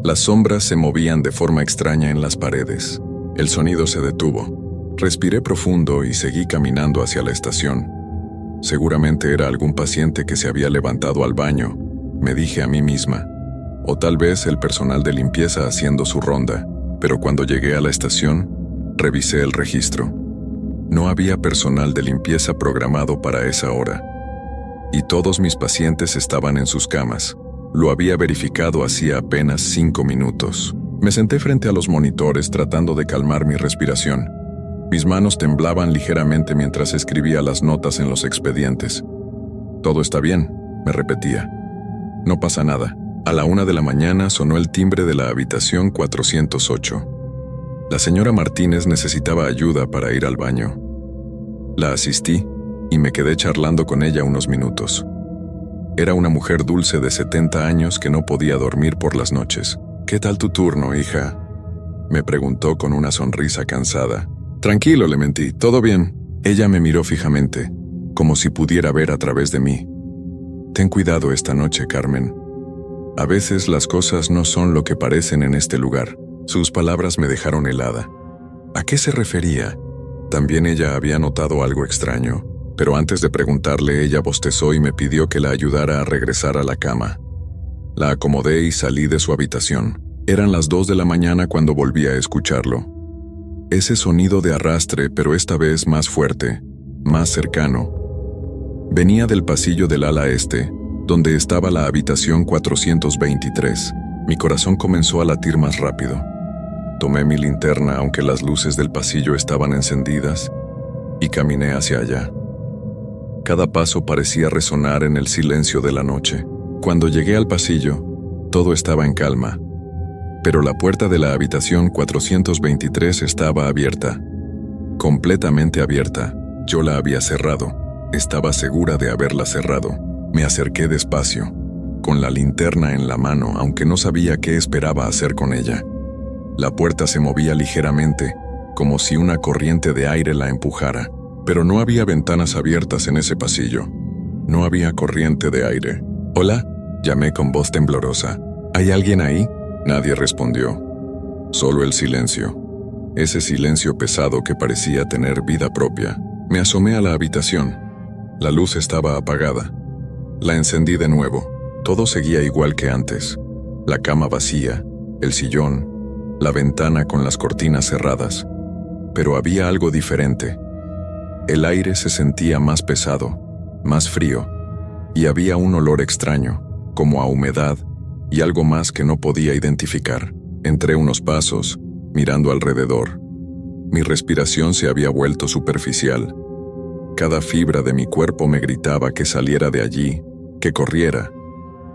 A: Las sombras se movían de forma extraña en las paredes. El sonido se detuvo. Respiré profundo y seguí caminando hacia la estación. Seguramente era algún paciente que se había levantado al baño, me dije a mí misma. O tal vez el personal de limpieza haciendo su ronda. Pero cuando llegué a la estación, revisé el registro. No había personal de limpieza programado para esa hora. Y todos mis pacientes estaban en sus camas. Lo había verificado hacía apenas 5 minutos. Me senté frente a los monitores tratando de calmar mi respiración. Mis manos temblaban ligeramente mientras escribía las notas en los expedientes. «Todo está bien», me repetía. «No pasa nada». A la 1 de la mañana sonó el timbre de la habitación 408. La señora Martínez necesitaba ayuda para ir al baño. La asistí y me quedé charlando con ella unos minutos. Era una mujer dulce de 70 años que no podía dormir por las noches. «¿Qué tal tu turno, hija?», me preguntó con una sonrisa cansada. «Tranquilo», le mentí, «todo bien». Ella me miró fijamente, como si pudiera ver a través de mí. «Ten cuidado esta noche, Carmen. A veces las cosas no son lo que parecen en este lugar». Sus palabras me dejaron helada. ¿A qué se refería? También ella había notado algo extraño, pero antes de preguntarle, ella bostezó y me pidió que la ayudara a regresar a la cama. La acomodé y salí de su habitación. Eran las 2 de la mañana cuando volví a escucharlo. Ese sonido de arrastre, pero esta vez más fuerte, más cercano. Venía del pasillo del ala este, donde estaba la habitación 423. Mi corazón comenzó a latir más rápido. Tomé mi linterna, aunque las luces del pasillo estaban encendidas, y caminé hacia allá. Cada paso parecía resonar en el silencio de la noche. Cuando llegué al pasillo, todo estaba en calma, pero la puerta de la habitación 423 estaba abierta, completamente abierta. Yo la había cerrado, estaba segura de haberla cerrado. Me acerqué despacio, con la linterna en la mano, aunque no sabía qué esperaba hacer con ella. La puerta se movía ligeramente, como si una corriente de aire la empujara, pero no había ventanas abiertas en ese pasillo. No había corriente de aire. «Hola», llamé con voz temblorosa. «¿Hay alguien ahí?». Nadie respondió. Solo el silencio. Ese silencio pesado que parecía tener vida propia. Me asomé a la habitación. La luz estaba apagada. La encendí de nuevo. Todo seguía igual que antes. La cama vacía, el sillón, la ventana con las cortinas cerradas. Pero había algo diferente. El aire se sentía más pesado, más frío, y había un olor extraño, como a humedad, y algo más que no podía identificar. Entré unos pasos, mirando alrededor. Mi respiración se había vuelto superficial. Cada fibra de mi cuerpo me gritaba que saliera de allí, que corriera,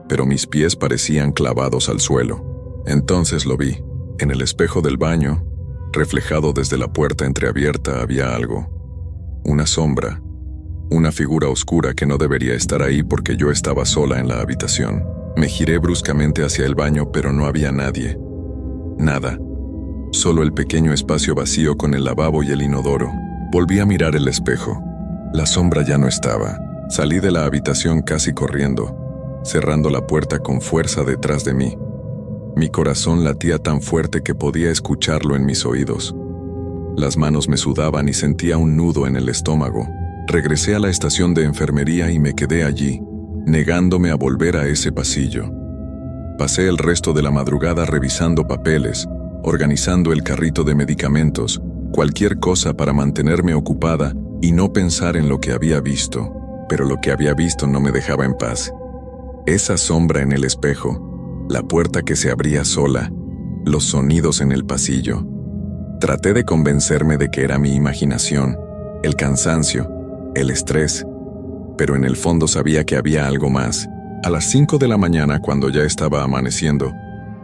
A: pero mis pies parecían clavados al suelo. Entonces lo vi. En el espejo del baño, reflejado desde la puerta entreabierta, había algo. Una sombra, una figura oscura que no debería estar ahí porque yo estaba sola en la habitación. Me giré bruscamente hacia el baño, pero no había nadie. Nada. Solo el pequeño espacio vacío con el lavabo y el inodoro. Volví a mirar el espejo. La sombra ya no estaba. Salí de la habitación casi corriendo, cerrando la puerta con fuerza detrás de mí. Mi corazón latía tan fuerte que podía escucharlo en mis oídos. Las manos me sudaban y sentía un nudo en el estómago. Regresé a la estación de enfermería y me quedé allí, negándome a volver a ese pasillo. Pasé el resto de la madrugada revisando papeles, organizando el carrito de medicamentos, cualquier cosa para mantenerme ocupada y no pensar en lo que había visto. Pero lo que había visto no me dejaba en paz. Esa sombra en el espejo, la puerta que se abría sola, los sonidos en el pasillo. Traté de convencerme de que era mi imaginación, el cansancio, el estrés, pero en el fondo sabía que había algo más. A las 5 de la mañana, cuando ya estaba amaneciendo,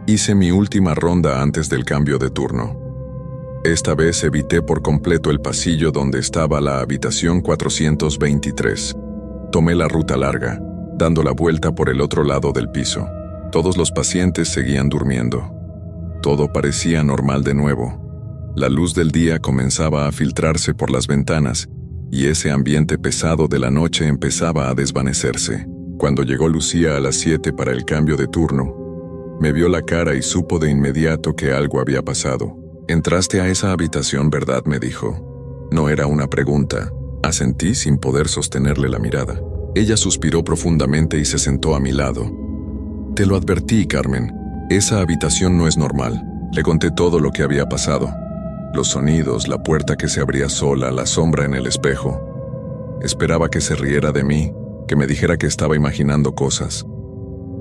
A: hice mi última ronda antes del cambio de turno. Esta vez evité por completo el pasillo donde estaba la habitación 423. Tomé la ruta larga, dando la vuelta por el otro lado del piso. Todos los pacientes seguían durmiendo. Todo parecía normal de nuevo. La luz del día comenzaba a filtrarse por las ventanas, y ese ambiente pesado de la noche empezaba a desvanecerse. Cuando llegó Lucía a las 7 para el cambio de turno, me vio la cara y supo de inmediato que algo había pasado. «Entraste a esa habitación, ¿verdad?», me dijo. No era una pregunta. Asentí sin poder sostenerle la mirada. Ella suspiró profundamente y se sentó a mi lado. «Te lo advertí, Carmen. Esa habitación no es normal». Le conté todo lo que había pasado. Los sonidos, la puerta que se abría sola, la sombra en el espejo. Esperaba que se riera de mí, que me dijera que estaba imaginando cosas.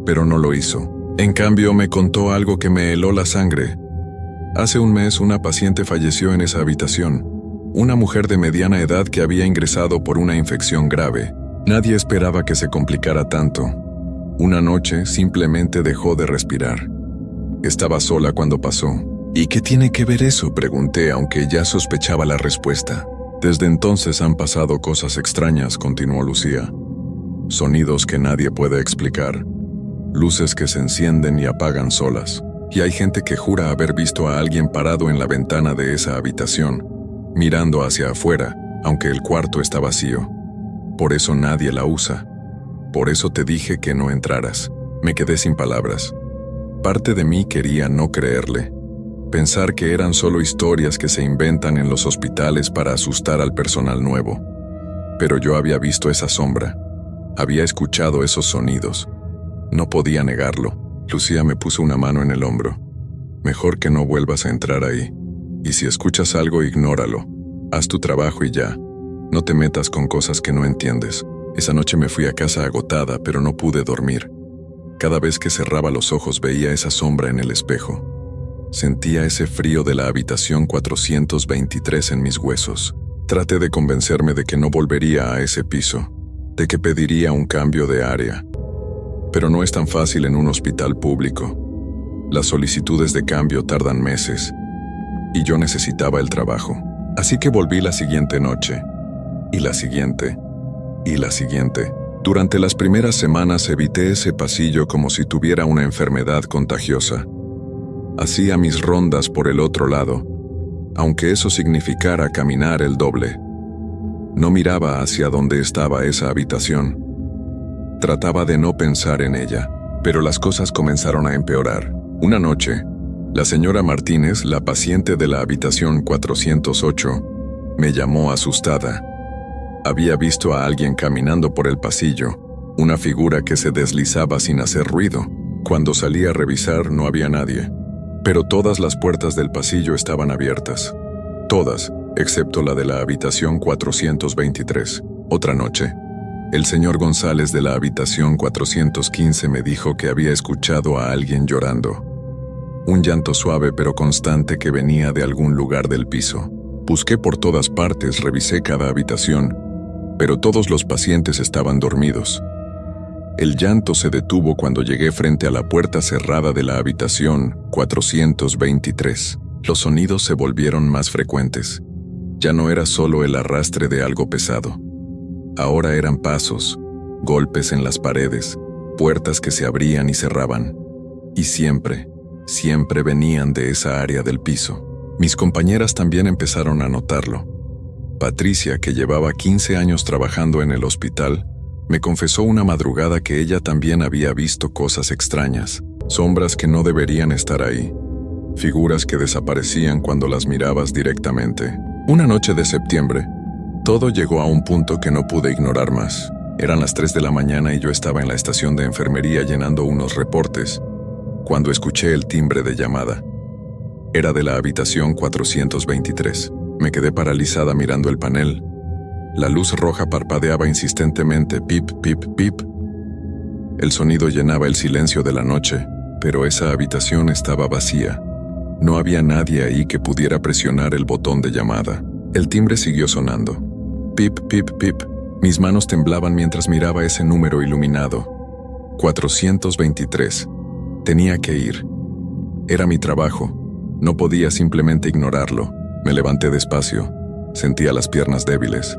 A: Pero no lo hizo. En cambio, me contó algo que me heló la sangre. Hace un mes una paciente falleció en esa habitación. Una mujer de mediana edad que había ingresado por una infección grave. Nadie esperaba que se complicara tanto. Una noche simplemente dejó de respirar. Estaba sola cuando pasó. ¿Y qué tiene que ver eso?, pregunté, aunque ya sospechaba la respuesta. Desde entonces han pasado cosas extrañas, continuó Lucía. Sonidos que nadie puede explicar. Luces que se encienden y apagan solas. Y hay gente que jura haber visto a alguien parado en la ventana de esa habitación, mirando hacia afuera, aunque el cuarto está vacío. Por eso nadie la usa. Por eso te dije que no entraras. Me quedé sin palabras. Parte de mí quería no creerle. Pensar que eran solo historias que se inventan en los hospitales para asustar al personal nuevo. Pero yo había visto esa sombra. Había escuchado esos sonidos. No podía negarlo. Lucía me puso una mano en el hombro. Mejor que no vuelvas a entrar ahí. Y si escuchas algo, ignóralo. Haz tu trabajo y ya. No te metas con cosas que no entiendes. Esa noche me fui a casa agotada, pero no pude dormir. Cada vez que cerraba los ojos veía esa sombra en el espejo. Sentía ese frío de la habitación 423 en mis huesos. Traté de convencerme de que no volvería a ese piso, de que pediría un cambio de área. Pero no es tan fácil en un hospital público. Las solicitudes de cambio tardan meses, y yo necesitaba el trabajo. Así que volví la siguiente noche, y la siguiente, y la siguiente. Durante las primeras semanas evité ese pasillo como si tuviera una enfermedad contagiosa. Hacía mis rondas por el otro lado, aunque eso significara caminar el doble. No miraba hacia donde estaba esa habitación. Trataba de no pensar en ella, pero las cosas comenzaron a empeorar. Una noche, la señora Martínez, la paciente de la habitación 408, me llamó asustada. Había visto a alguien caminando por el pasillo, una figura que se deslizaba sin hacer ruido. Cuando salí a revisar no había nadie. Pero todas las puertas del pasillo estaban abiertas. Todas, excepto la de la habitación 423. Otra noche, el señor González de la habitación 415 me dijo que había escuchado a alguien llorando. Un llanto suave pero constante que venía de algún lugar del piso. Busqué por todas partes, revisé cada habitación, pero todos los pacientes estaban dormidos. El llanto se detuvo cuando llegué frente a la puerta cerrada de la habitación 423. Los sonidos se volvieron más frecuentes. Ya no era solo el arrastre de algo pesado. Ahora eran pasos, golpes en las paredes, puertas que se abrían y cerraban. Y siempre venían de esa área del piso. Mis compañeras también empezaron a notarlo. Patricia, que llevaba 15 años trabajando en el hospital, me confesó una madrugada que ella también había visto cosas extrañas, sombras que no deberían estar ahí, figuras que desaparecían cuando las mirabas directamente. Una noche de septiembre, todo llegó a un punto que no pude ignorar más. Eran las 3 de la mañana y yo estaba en la estación de enfermería llenando unos reportes, cuando escuché el timbre de llamada. Era de la habitación 423. Me quedé paralizada mirando el panel. La luz roja parpadeaba insistentemente, pip, pip, pip. El sonido llenaba el silencio de la noche, pero esa habitación estaba vacía. No había nadie ahí que pudiera presionar el botón de llamada. El timbre siguió sonando. Pip, pip, pip. Mis manos temblaban mientras miraba ese número iluminado. 423. Tenía que ir. Era mi trabajo. No podía simplemente ignorarlo. Me levanté despacio. Sentía las piernas débiles.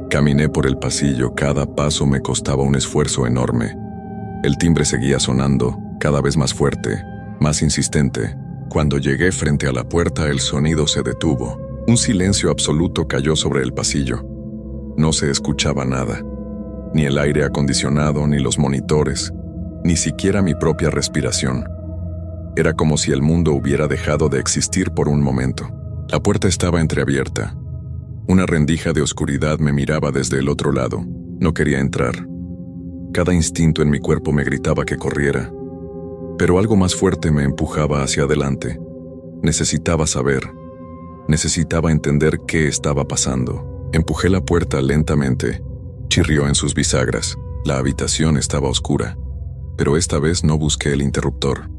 A: Caminé por el pasillo, cada paso me costaba un esfuerzo enorme. El timbre seguía sonando, cada vez más fuerte, más insistente. Cuando llegué frente a la puerta, el sonido se detuvo. Un silencio absoluto cayó sobre el pasillo. No se escuchaba nada. Ni el aire acondicionado, ni los monitores, ni siquiera mi propia respiración. Era como si el mundo hubiera dejado de existir por un momento. La puerta estaba entreabierta. Una rendija de oscuridad me miraba desde el otro lado. No quería entrar. Cada instinto en mi cuerpo me gritaba que corriera. Pero algo más fuerte me empujaba hacia adelante. Necesitaba saber. Necesitaba entender qué estaba pasando. Empujé la puerta lentamente. Chirrió en sus bisagras. La habitación estaba oscura, pero esta vez no busqué el interruptor.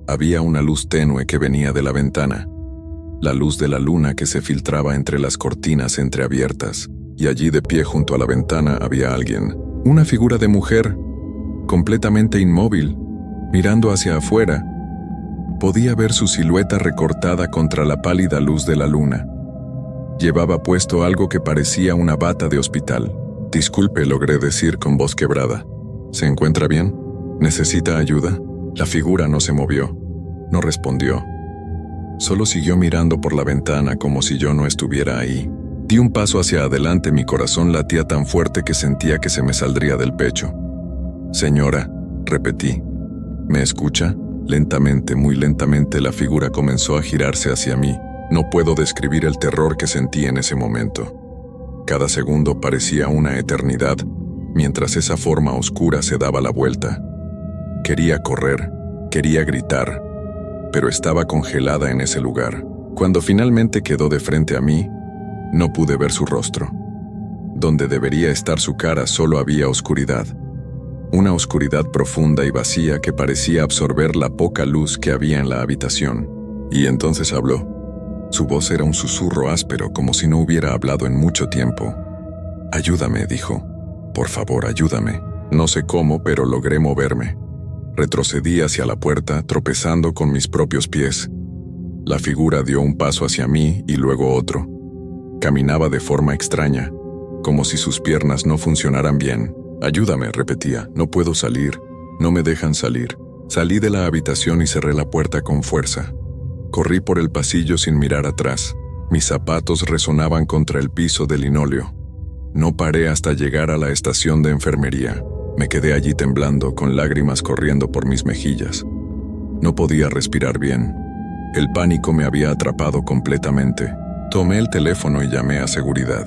A: Había una luz tenue que venía de la ventana, la luz de la luna que se filtraba entre las cortinas entreabiertas, y allí de pie junto a la ventana había alguien, una figura de mujer, completamente inmóvil, mirando hacia afuera. Podía ver su silueta recortada contra la pálida luz de la luna. Llevaba puesto algo que parecía una bata de hospital. «Disculpe», logré decir con voz quebrada. «¿Se encuentra bien? ¿Necesita ayuda?» La figura no se movió, no respondió. Solo siguió mirando por la ventana como si yo no estuviera ahí. Di un paso hacia adelante, mi corazón latía tan fuerte que sentía que se me saldría del pecho. «Señora», repetí. «¿Me escucha?» Lentamente, muy lentamente, la figura comenzó a girarse hacia mí. No puedo describir el terror que sentí en ese momento. Cada segundo parecía una eternidad, mientras esa forma oscura se daba la vuelta. Quería correr, quería gritar, pero estaba congelada en ese lugar. Cuando finalmente quedó de frente a mí, no pude ver su rostro. Donde debería estar su cara solo había oscuridad. Una oscuridad profunda y vacía que parecía absorber la poca luz que había en la habitación. Y entonces habló. Su voz era un susurro áspero, como si no hubiera hablado en mucho tiempo. «Ayúdame», dijo. «Por favor, ayúdame». No sé cómo, pero logré moverme. Retrocedí hacia la puerta, tropezando con mis propios pies. La figura dio un paso hacia mí y luego otro. Caminaba de forma extraña, como si sus piernas no funcionaran bien. «Ayúdame», repetía. «No puedo salir. No me dejan salir». Salí de la habitación y cerré la puerta con fuerza. Corrí por el pasillo sin mirar atrás. Mis zapatos resonaban contra el piso de linóleo. No paré hasta llegar a la estación de enfermería. Me quedé allí temblando, con lágrimas corriendo por mis mejillas. No podía respirar bien. El pánico me había atrapado completamente. Tomé el teléfono y llamé a seguridad.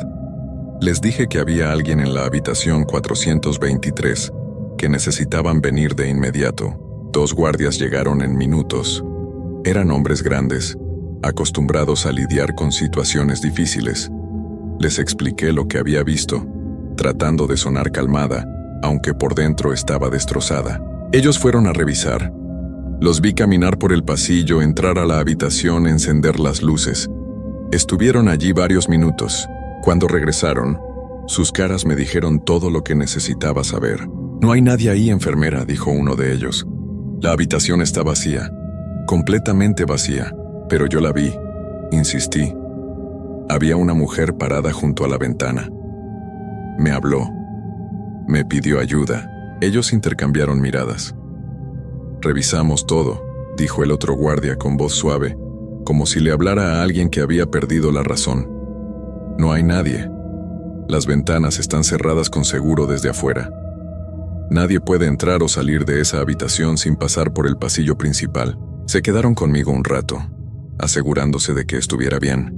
A: Les dije que había alguien en la habitación 423, que necesitaban venir de inmediato. 2 guardias llegaron en minutos. Eran hombres grandes, acostumbrados a lidiar con situaciones difíciles. Les expliqué lo que había visto, tratando de sonar calmada, aunque por dentro estaba destrozada. Ellos fueron a revisar. Los vi caminar por el pasillo, entrar a la habitación, encender las luces. Estuvieron allí varios minutos. Cuando regresaron, sus caras me dijeron todo lo que necesitaba saber. «No hay nadie ahí, enfermera», dijo uno de ellos. «La habitación está vacía, completamente vacía». Pero yo la vi. Insistí. Había una mujer parada junto a la ventana. Me habló. Me pidió ayuda. Ellos intercambiaron miradas. «Revisamos todo», dijo el otro guardia con voz suave, como si le hablara a alguien que había perdido la razón. «No hay nadie. Las ventanas están cerradas con seguro desde afuera. Nadie puede entrar o salir de esa habitación sin pasar por el pasillo principal». Se quedaron conmigo un rato, asegurándose de que estuviera bien.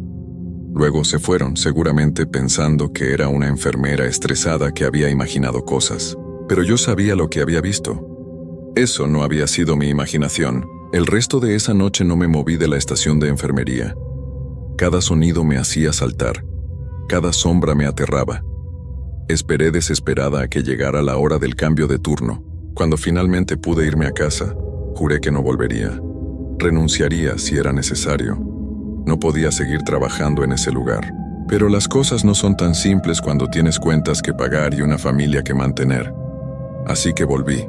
A: Luego se fueron, seguramente pensando que era una enfermera estresada que había imaginado cosas. Pero yo sabía lo que había visto. Eso no había sido mi imaginación. El resto de esa noche no me moví de la estación de enfermería. Cada sonido me hacía saltar. Cada sombra me aterraba. Esperé desesperada a que llegara la hora del cambio de turno. Cuando finalmente pude irme a casa, juré que no volvería. Renunciaría si era necesario. No podía seguir trabajando en ese lugar. Pero las cosas no son tan simples cuando tienes cuentas que pagar y una familia que mantener. Así que volví.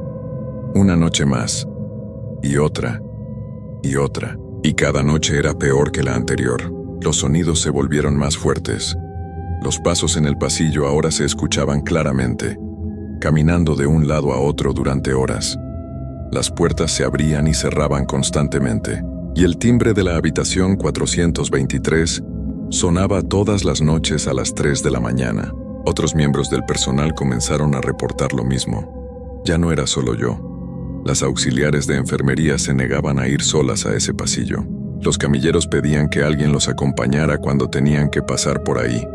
A: Una noche más. Y otra. Y otra. Y cada noche era peor que la anterior. Los sonidos se volvieron más fuertes. Los pasos en el pasillo ahora se escuchaban claramente, caminando de un lado a otro durante horas. Las puertas se abrían y cerraban constantemente, y el timbre de la habitación 423 sonaba todas las noches a las 3 de la mañana. Otros miembros del personal comenzaron a reportar lo mismo. Ya no era solo yo. Las auxiliares de enfermería se negaban a ir solas a ese pasillo. Los camilleros pedían que alguien los acompañara cuando tenían que pasar por ahí.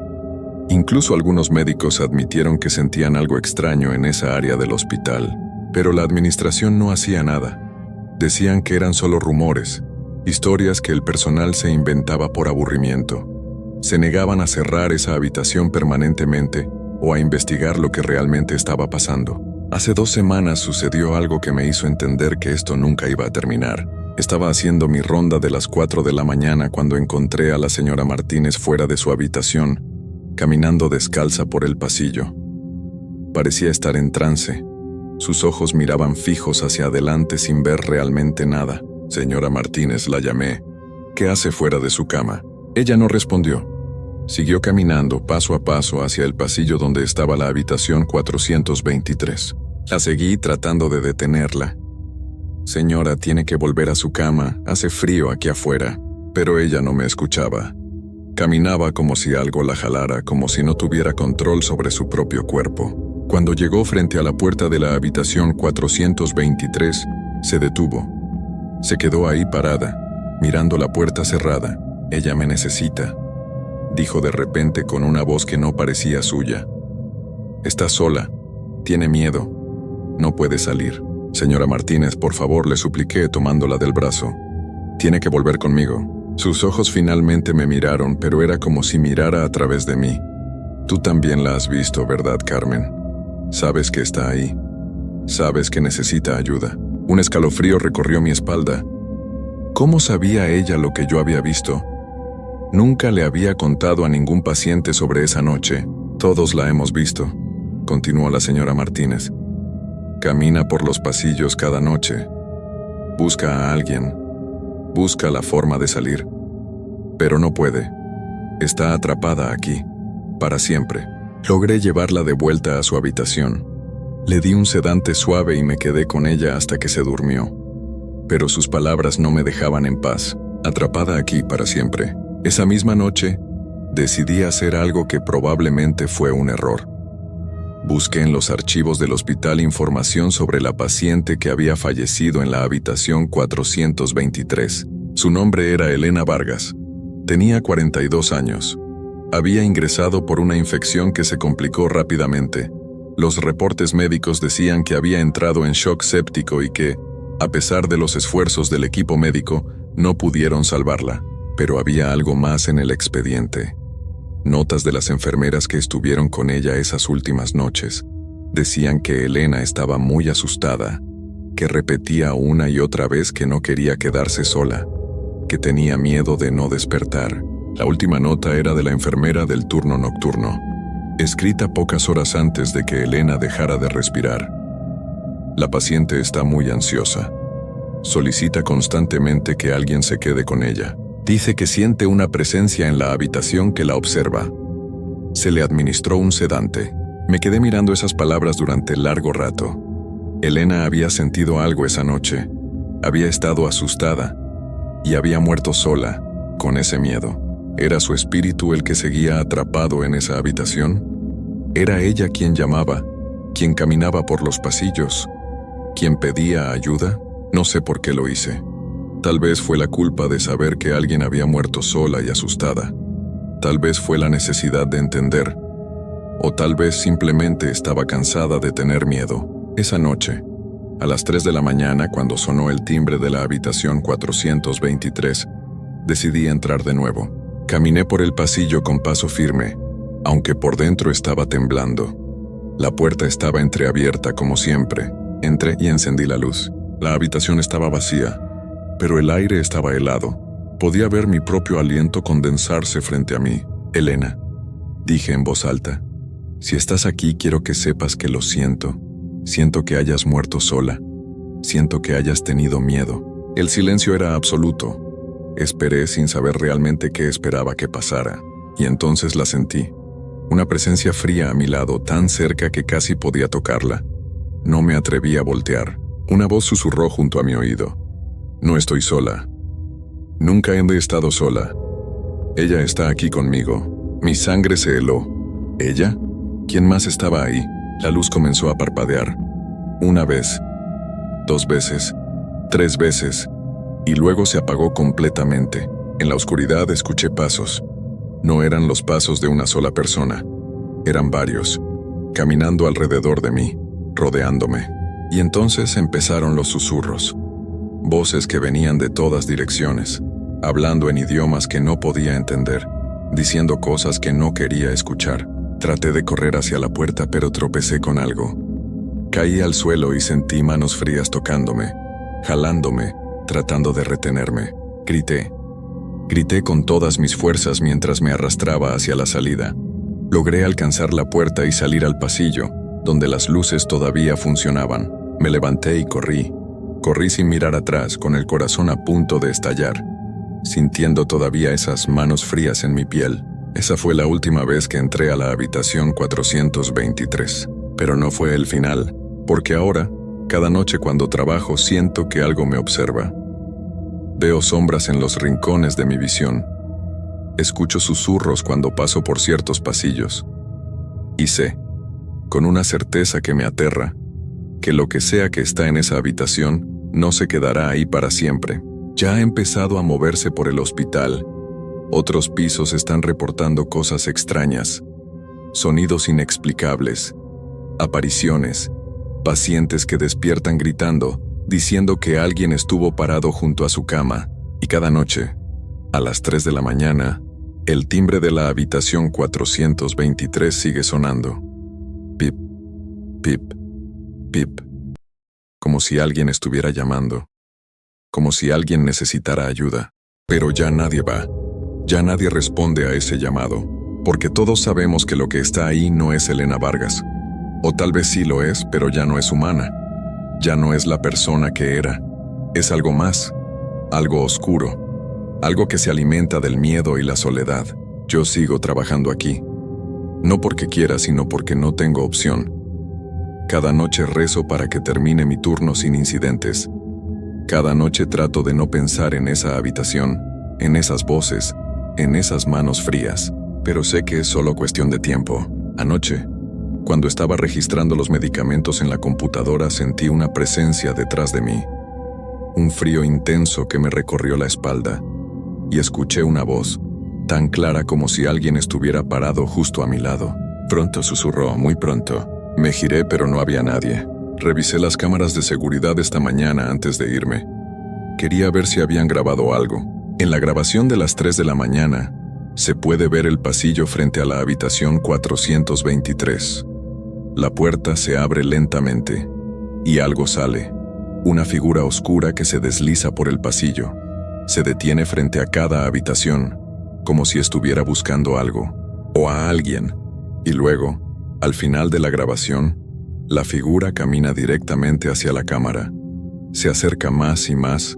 A: Incluso algunos médicos admitieron que sentían algo extraño en esa área del hospital, pero la administración no hacía nada. Decían que eran solo rumores, Historias que el personal se inventaba por aburrimiento. Se negaban a cerrar esa habitación permanentemente o a investigar lo que realmente estaba pasando. Hace 2 semanas sucedió algo que me hizo entender que esto nunca iba a terminar. Estaba haciendo mi ronda de las 4 de la mañana cuando encontré a la señora Martínez fuera de su habitación, caminando descalza por el pasillo. Parecía estar en trance. Sus ojos miraban fijos hacia adelante sin ver realmente nada. «Señora Martínez», la llamé. «¿Qué hace fuera de su cama?» Ella no respondió. Siguió caminando paso a paso hacia el pasillo donde estaba la habitación 423. La seguí tratando de detenerla. «Señora, tiene que volver a su cama, hace frío aquí afuera». Pero ella no me escuchaba. Caminaba como si algo la jalara, como si no tuviera control sobre su propio cuerpo. Cuando llegó frente a la puerta de la habitación 423, se detuvo. Se quedó ahí parada, mirando la puerta cerrada. «Ella me necesita», dijo de repente con una voz que no parecía suya. «Está sola, tiene miedo, no puede salir». «Señora Martínez, por favor», le supliqué tomándola del brazo. «Tiene que volver conmigo». Sus ojos finalmente me miraron, pero era como si mirara a través de mí. «Tú también la has visto, ¿verdad, Carmen? Sabes que está ahí. Sabes que necesita ayuda». Un escalofrío recorrió mi espalda. ¿Cómo sabía ella lo que yo había visto? Nunca le había contado a ningún paciente sobre esa noche. «Todos la hemos visto», continuó la señora Martínez. «Camina por los pasillos cada noche. Busca a alguien. Busca la forma de salir. Pero no puede. Está atrapada aquí, para siempre». Logré llevarla de vuelta a su habitación. Le di un sedante suave y me quedé con ella hasta que se durmió. Pero sus palabras no me dejaban en paz. Atrapada aquí para siempre. Esa misma noche, decidí hacer algo que probablemente fue un error. Busqué en los archivos del hospital información sobre la paciente que había fallecido en la habitación 423. Su nombre era Elena Vargas. Tenía 42 años. Había ingresado por una infección que se complicó rápidamente. Los reportes médicos decían que había entrado en shock séptico y que, a pesar de los esfuerzos del equipo médico, no pudieron salvarla. Pero había algo más en el expediente. Notas de las enfermeras que estuvieron con ella esas últimas noches. Decían que Elena estaba muy asustada, que repetía una y otra vez que no quería quedarse sola, que tenía miedo de no despertar. La última nota era de la enfermera del turno nocturno, escrita pocas horas antes de que Elena dejara de respirar. «La paciente está muy ansiosa. Solicita constantemente que alguien se quede con ella. Dice que siente una presencia en la habitación que la observa. Se le administró un sedante». Me quedé mirando esas palabras durante largo rato. Elena había sentido algo esa noche. Había estado asustada y había muerto sola, con ese miedo. ¿Era su espíritu el que seguía atrapado en esa habitación? ¿Era ella quien llamaba, quien caminaba por los pasillos, quien pedía ayuda? No sé por qué lo hice. Tal vez fue la culpa de saber que alguien había muerto sola y asustada. Tal vez fue la necesidad de entender. O tal vez simplemente estaba cansada de tener miedo. Esa noche, a las 3 de la mañana, cuando sonó el timbre de la habitación 423, decidí entrar de nuevo. Caminé por el pasillo con paso firme, aunque por dentro estaba temblando. La puerta estaba entreabierta como siempre. Entré y encendí la luz. La habitación estaba vacía, pero el aire estaba helado. Podía ver mi propio aliento condensarse frente a mí. «Elena», dije en voz alta, «si estás aquí quiero que sepas que lo siento. Siento que hayas muerto sola. Siento que hayas tenido miedo». El silencio era absoluto. Esperé sin saber realmente qué esperaba que pasara, y entonces la sentí. Una presencia fría a mi lado, tan cerca que casi podía tocarla. No me atreví a voltear. Una voz susurró junto a mi oído. «No estoy sola. Nunca he estado sola. Ella está aquí conmigo». Mi sangre se heló. ¿Ella? ¿Quién más estaba ahí? La luz comenzó a parpadear. 1 vez, 2 veces, 3 veces, y luego se apagó completamente. En la oscuridad escuché pasos. No eran los pasos de una sola persona. Eran varios, caminando alrededor de mí, rodeándome. Y entonces empezaron los susurros. Voces que venían de todas direcciones, hablando en idiomas que no podía entender, diciendo cosas que no quería escuchar. Traté de correr hacia la puerta, pero tropecé con algo. Caí al suelo y sentí manos frías tocándome, jalándome, tratando de retenerme. Grité. Grité con todas mis fuerzas mientras me arrastraba hacia la salida. Logré alcanzar la puerta y salir al pasillo, donde las luces todavía funcionaban. Me levanté y corrí. Corrí sin mirar atrás, con el corazón a punto de estallar, sintiendo todavía esas manos frías en mi piel. Esa fue la última vez que entré a la habitación 423. Pero no fue el final, porque ahora, cada noche cuando trabajo, siento que algo me observa. Veo sombras en los rincones de mi visión. Escucho susurros cuando paso por ciertos pasillos. Y sé, con una certeza que me aterra, que lo que sea que está en esa habitación no se quedará ahí para siempre. Ya ha empezado a moverse por el hospital. Otros pisos están reportando cosas extrañas, sonidos inexplicables, apariciones, pacientes que despiertan gritando, diciendo que alguien estuvo parado junto a su cama, y cada noche, a las 3 de la mañana, el timbre de la habitación 423 sigue sonando. Pip, pip, pip. Como si alguien estuviera llamando. Como si alguien necesitara ayuda. Pero ya nadie va. Ya nadie responde a ese llamado, porque todos sabemos que lo que está ahí no es Elena Vargas. O tal vez sí lo es, pero ya no es humana. Ya no es la persona que era. Es algo más, algo oscuro, algo que se alimenta del miedo y la soledad. Yo sigo trabajando aquí. No porque quiera, sino porque no tengo opción. Cada noche rezo para que termine mi turno sin incidentes. Cada noche trato de no pensar en esa habitación, en esas voces, en esas manos frías. Pero sé que es solo cuestión de tiempo. Anoche, cuando estaba registrando los medicamentos en la computadora, sentí una presencia detrás de mí. Un frío intenso que me recorrió la espalda. Y escuché una voz, tan clara como si alguien estuviera parado justo a mi lado. Pronto, susurró, muy pronto. Me giré, pero no había nadie. Revisé las cámaras de seguridad esta mañana antes de irme. Quería ver si habían grabado algo. En la grabación de las 3 de la mañana, se puede ver el pasillo frente a la habitación 423. La puerta se abre lentamente, y algo sale. Una figura oscura que se desliza por el pasillo. Se detiene frente a cada habitación, como si estuviera buscando algo, o a alguien. Y luego, al final de la grabación, la figura camina directamente hacia la cámara. Se acerca más y más,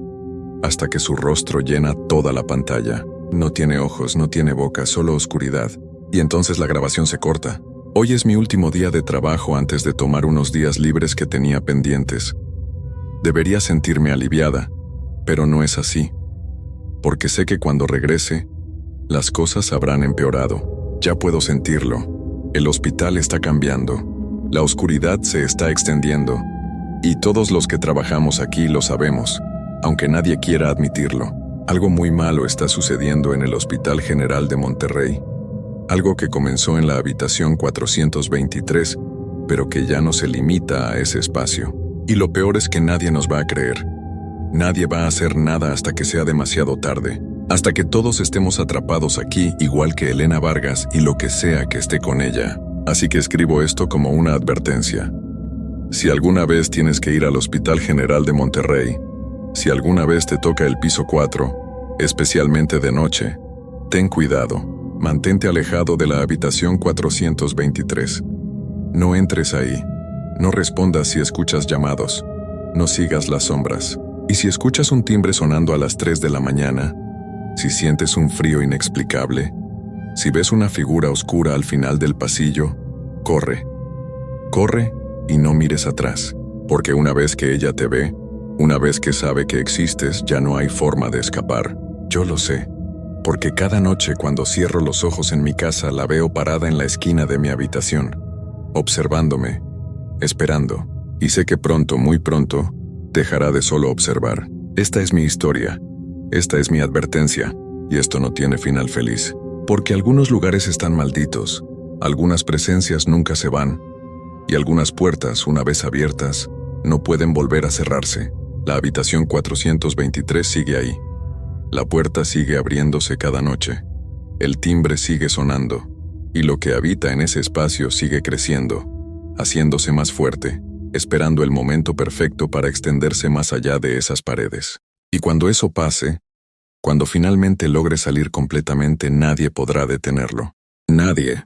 A: hasta que su rostro llena toda la pantalla. No tiene ojos, no tiene boca, solo oscuridad. Y entonces la grabación se corta. Hoy es mi último día de trabajo antes de tomar unos días libres que tenía pendientes. Debería sentirme aliviada, pero no es así. Porque sé que cuando regrese, las cosas habrán empeorado. Ya puedo sentirlo. El hospital está cambiando. La oscuridad se está extendiendo. Y todos los que trabajamos aquí lo sabemos, aunque nadie quiera admitirlo. Algo muy malo está sucediendo en el Hospital General de Monterrey. Algo que comenzó en la habitación 423, pero que ya no se limita a ese espacio. Y lo peor es que nadie nos va a creer. Nadie va a hacer nada hasta que sea demasiado tarde. Hasta que todos estemos atrapados aquí, igual que Elena Vargas y lo que sea que esté con ella. Así que escribo esto como una advertencia. Si alguna vez tienes que ir al Hospital General de Monterrey, si alguna vez te toca el piso 4, especialmente de noche, ten cuidado. Mantente alejado de la habitación 423. No entres ahí. No respondas si escuchas llamados. No sigas las sombras. Y si escuchas un timbre sonando a las 3 de la mañana, si sientes un frío inexplicable, si ves una figura oscura al final del pasillo, corre. Corre y no mires atrás, porque una vez que ella te ve, una vez que sabe que existes, ya no hay forma de escapar. Yo lo sé, porque cada noche cuando cierro los ojos en mi casa la veo parada en la esquina de mi habitación, observándome, esperando, y sé que pronto, muy pronto, dejará de solo observar. Esta es mi historia. Esta es mi advertencia, y esto no tiene final feliz. Porque algunos lugares están malditos, algunas presencias nunca se van, y algunas puertas, una vez abiertas, no pueden volver a cerrarse. La habitación 423 sigue ahí. La puerta sigue abriéndose cada noche. El timbre sigue sonando. Y lo que habita en ese espacio sigue creciendo, haciéndose más fuerte, esperando el momento perfecto para extenderse más allá de esas paredes. Y cuando eso pase, cuando finalmente logre salir completamente, nadie podrá detenerlo. Nadie.